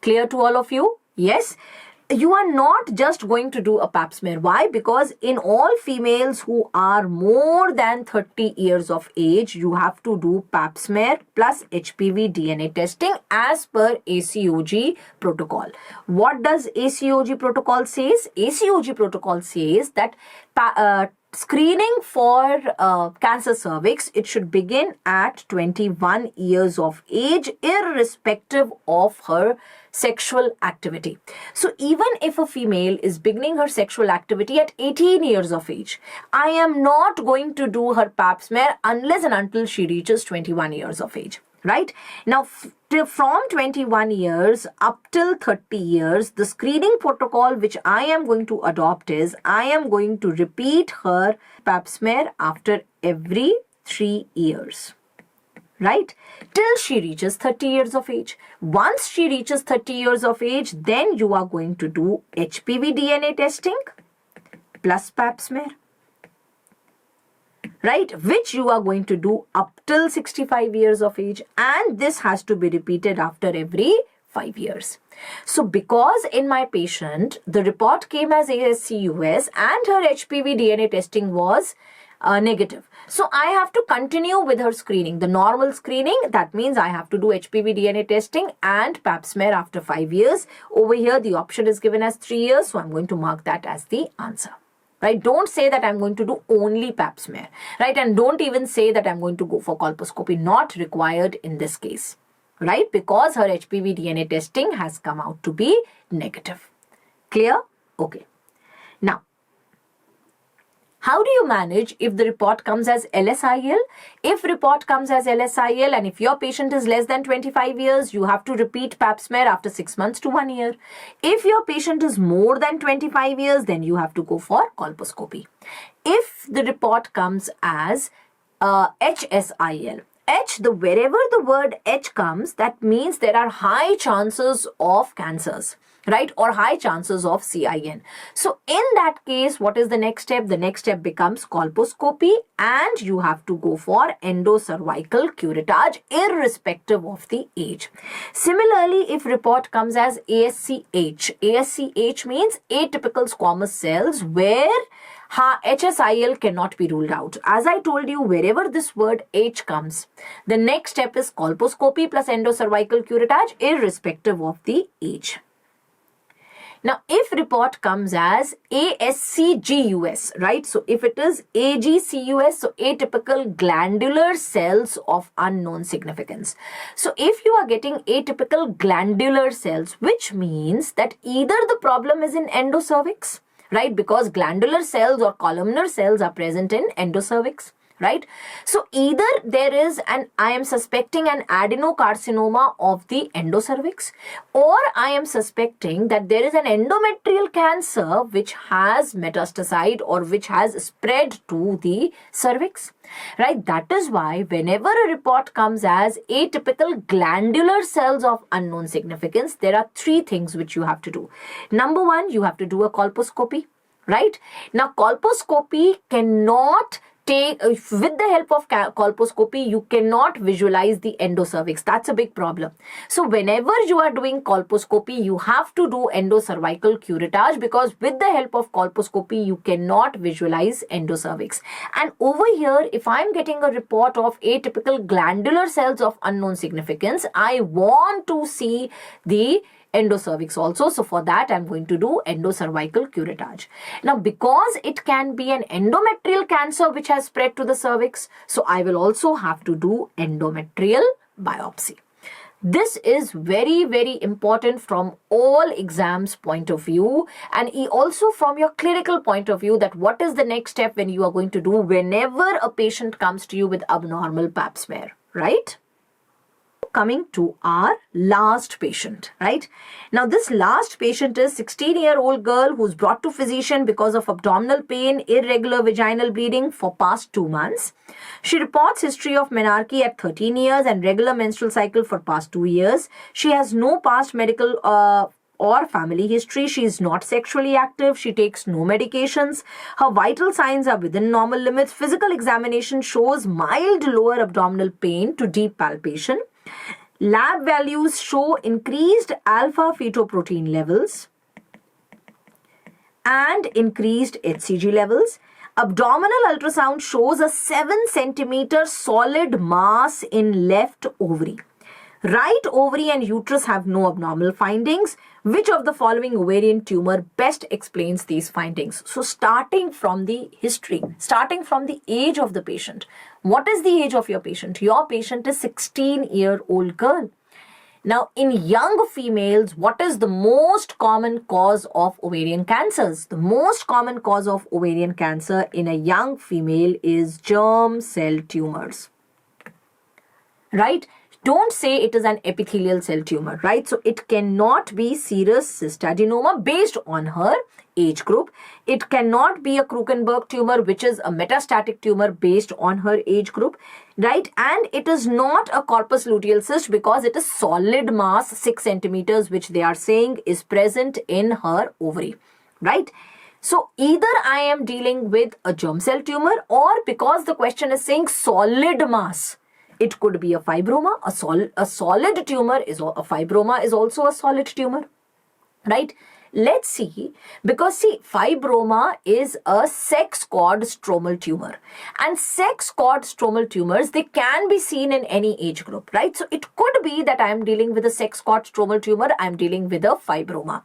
Clear to all of you? Yes. you are not just going to do a pap smear. Why? Because in all females who are more than 30 years of age, you have to do pap smear plus HPV DNA testing as per ACOG protocol. What does ACOG protocol says? ACOG protocol says that screening for cancer cervix, it should begin at 21 years of age, irrespective of her sexual activity. So even if a female is beginning her sexual activity at 18 years of age, I am not going to do her pap smear unless and until she reaches 21 years of age. Right? Now, from 21 years up till 30 years, the screening protocol which I am going to adopt is, I am going to repeat her pap smear after every 3 years. Right? Till she reaches 30 years of age. Once she reaches 30 years of age, then you are going to do HPV DNA testing plus pap smear. Right, which you are going to do up till 65 years of age, and this has to be repeated after every 5 years. So because in my patient, the report came as ASCUS and her HPV DNA testing was negative. So I have to continue with her screening. The normal screening, that means I have to do HPV DNA testing and pap smear after 5 years. Over here, the option is given as 3 years, so I'm going to mark that as the answer. Right? Don't say that I'm going to do only pap smear. Right? And don't even say that I'm going to go for colposcopy. Not required in this case. Right? Because her HPV DNA testing has come out to be negative. Clear? Okay. Now, how do you manage if the report comes as LSIL? If report comes as LSIL and if your patient is less than 25 years, you have to repeat pap smear after 6 months to 1 year. If your patient is more than 25 years, then you have to go for colposcopy. If the report comes as HSIL, wherever the word H comes, that means there are high chances of cancers, right? Or high chances of CIN. So in that case, what is the next step? The next step becomes colposcopy, and you have to go for endocervical curettage irrespective of the age. Similarly, if report comes as ASCH means atypical squamous cells where HSIL cannot be ruled out. As I told you, wherever this word H comes, the next step is colposcopy plus endocervical curettage irrespective of the age. Now, if report comes as ASCGUS, right? So, if it is AGCUS, so atypical glandular cells of unknown significance. So, if you are getting atypical glandular cells, which means that either the problem is in endocervix, right? Because glandular cells or columnar cells are present in endocervix, right? So either there is I am suspecting an adenocarcinoma of the endocervix, or I am suspecting that there is an endometrial cancer which has metastasized or which has spread to the cervix, right? That is why whenever a report comes as atypical glandular cells of unknown significance, there are 3 things which you have to do. Number 1, you have to do a colposcopy, right? Now, colposcopy cannot with the help of colposcopy, you cannot visualize the endocervix. That's a big problem. So whenever you are doing colposcopy, you have to do endocervical curettage, because with the help of colposcopy, you cannot visualize endocervix. And over here, if I'm getting a report of atypical glandular cells of unknown significance, I want to see the endocervix also. So for that, I'm going to do endocervical curettage. Now, because it can be an endometrial cancer which has spread to the cervix, so I will also have to do endometrial biopsy. This is very, very important from all exams point of view, and also from your clinical point of view, that what is the next step when you are going to do whenever a patient comes to you with abnormal pap smear, right? Coming to our last patient, right? Now, this last patient is 16-year-old girl who's brought to physician because of abdominal pain, irregular vaginal bleeding for past 2 months. She reports history of menarche at 13 years and regular menstrual cycle for past 2 years. She has no past medical or family history. She is not sexually active. She takes no medications. Her vital signs are within normal limits. Physical examination shows mild lower abdominal pain to deep palpation. Lab values show increased alpha fetoprotein levels. and increased HCG levels. Abdominal ultrasound shows a 7 centimeter solid mass in left ovary. Right ovary and uterus have no abnormal findings. Which of the following ovarian tumor best explains these findings? So starting from the history, starting from the age of the patient. What is the age of your patient? Your patient is 16-year-old girl. Now, in young females, what is the most common cause of ovarian cancers? The most common cause of ovarian cancer in a young female is germ cell tumors. Right? Don't say it is an epithelial cell tumor, right? So it cannot be serous cystadenoma based on her age group. It cannot be a Krukenberg tumor, which is a metastatic tumor based on her age group, right? And it is not a corpus luteal cyst because it is solid mass 6 centimeters, which they are saying is present in her ovary, right? So either I am dealing with a germ cell tumor, or because the question is saying solid mass, it could be a fibroma. A solid tumor is a fibroma is also a solid tumor, right? Let's see, because see, fibroma is a sex cord stromal tumor, and sex cord stromal tumors, they can be seen in any age group, right? So it could be that I am dealing with a sex cord stromal tumor, I am dealing with a fibroma.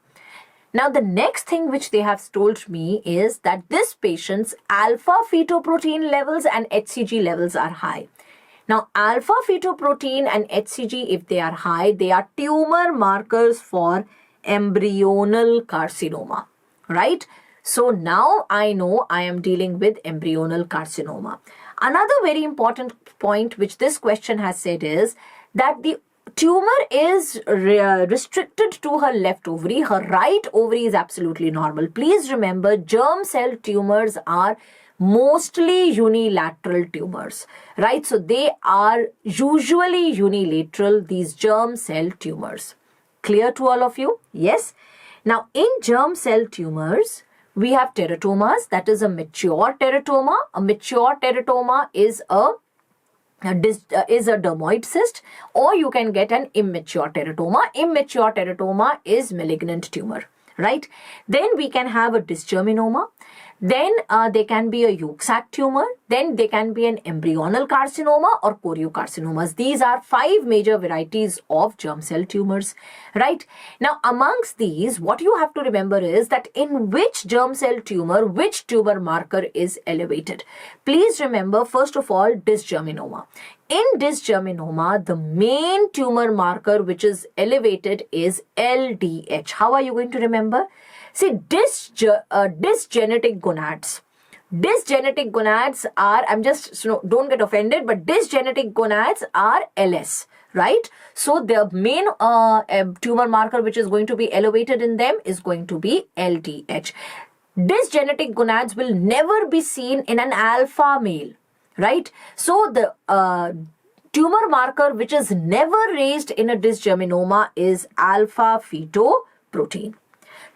Now, the next thing which they have told me is that this patient's alpha fetoprotein levels and HCG levels are high. Now, alpha fetoprotein and HCG, if they are high, they are tumor markers for embryonal carcinoma, right? So now I know I am dealing with embryonal carcinoma. Another very important point which this question has said is that the tumor is restricted to her left ovary. Her right ovary is absolutely normal. Please remember, germ cell tumors are mostly unilateral tumors, right? So they are usually unilateral, these germ cell tumors. Clear to all of you? Yes. Now, in germ cell tumors, we have teratomas. That is a mature teratoma. A mature teratoma is a dermoid cyst, or you can get an immature teratoma. Immature teratoma is malignant tumor, right? Then we can have a dysgerminoma. Then there can be a yolk sac tumor. Then there can be an embryonal carcinoma or choriocarcinomas. These are 5 major varieties of germ cell tumors, right? Now, amongst these, what you have to remember is that in which germ cell tumor, which tumor marker is elevated. Please remember, first of all, dysgerminoma. In dysgerminoma, the main tumor marker which is elevated is LDH. How are you going to remember? See, dysgenetic gonads. Dysgenetic gonads are, don't get offended, but dysgenetic gonads are LS, right? So the main tumor marker which is going to be elevated in them is going to be LDH. Dysgenetic gonads will never be seen in an alpha male, right? So the tumor marker which is never raised in a dysgerminoma is alpha fetoprotein.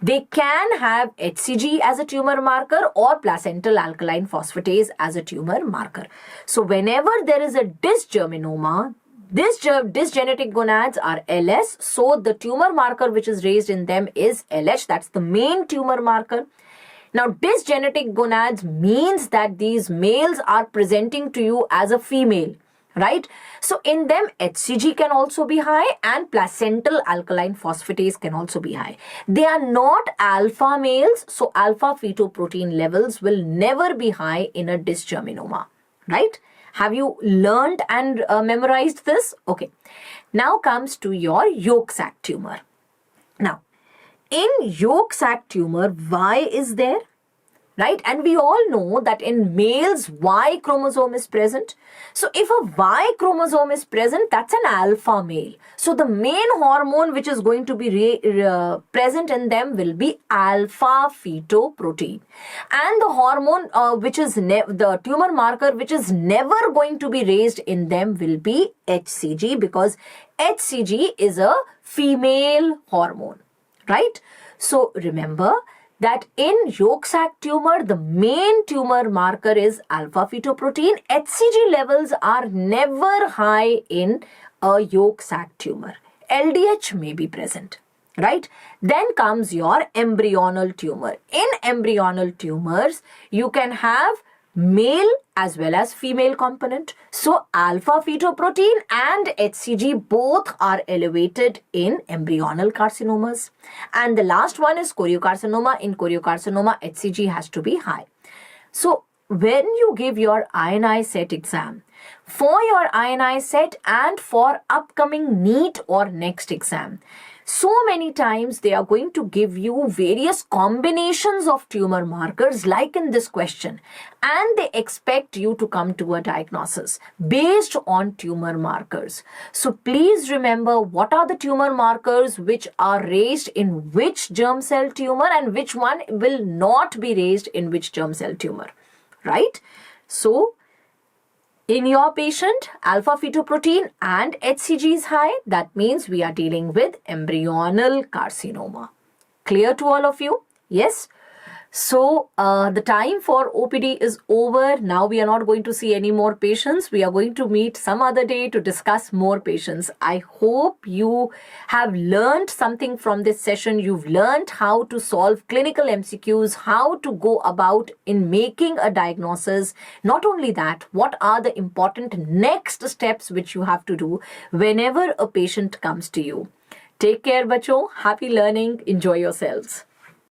They can have HCG as a tumor marker or placental alkaline phosphatase as a tumor marker. So whenever there is a dysgerminoma, dysgenetic gonads are LS. So the tumor marker which is raised in them is LH. That's the main tumor marker. Now, dysgenetic gonads means that these males are presenting to you as a female, right? So in them, HCG can also be high and placental alkaline phosphatase can also be high. They are not alpha males, so alpha fetoprotein levels will never be high in a dysgerminoma, right? Have you learned and memorized this? Okay. Now comes to your yolk sac tumor. Now, in yolk sac tumor, Y is there, right? And we all know that in males, Y chromosome is present. So if a Y chromosome is present, that's an alpha male. So the main hormone which is going to be present in them will be alpha fetoprotein. And the hormone which is the tumor marker which is never going to be raised in them will be HCG, because HCG is a female hormone, right? So remember that in yolk sac tumor, the main tumor marker is alpha fetoprotein. HCG levels are never high in a yolk sac tumor. LDH may be present. right? Then comes your embryonal tumor. In embryonal tumors, you can have male as well as female component. So alpha fetoprotein and HCG both are elevated in embryonal carcinomas. And the last one is choriocarcinoma. In choriocarcinoma, HCG has to be high. So when you give your INI set exam, for your INI set and for upcoming NEET or next exam, so many times they are going to give you various combinations of tumor markers like in this question, and they expect you to come to a diagnosis based on tumor markers. So please remember what are the tumor markers which are raised in which germ cell tumor and which one will not be raised in which germ cell tumor, right? So in your patient, alpha fetoprotein and HCG is high. That means we are dealing with embryonal carcinoma. Clear to all of you? Yes? So the time for OPD is over. Now we are not going to see any more patients. We are going to meet some other day to discuss more patients. I hope you have learned something from this session. You've learned how to solve clinical MCQs, how to go about in making a diagnosis. Not only that, what are the important next steps which you have to do whenever a patient comes to you. Take care, bacho. Happy learning. Enjoy yourselves.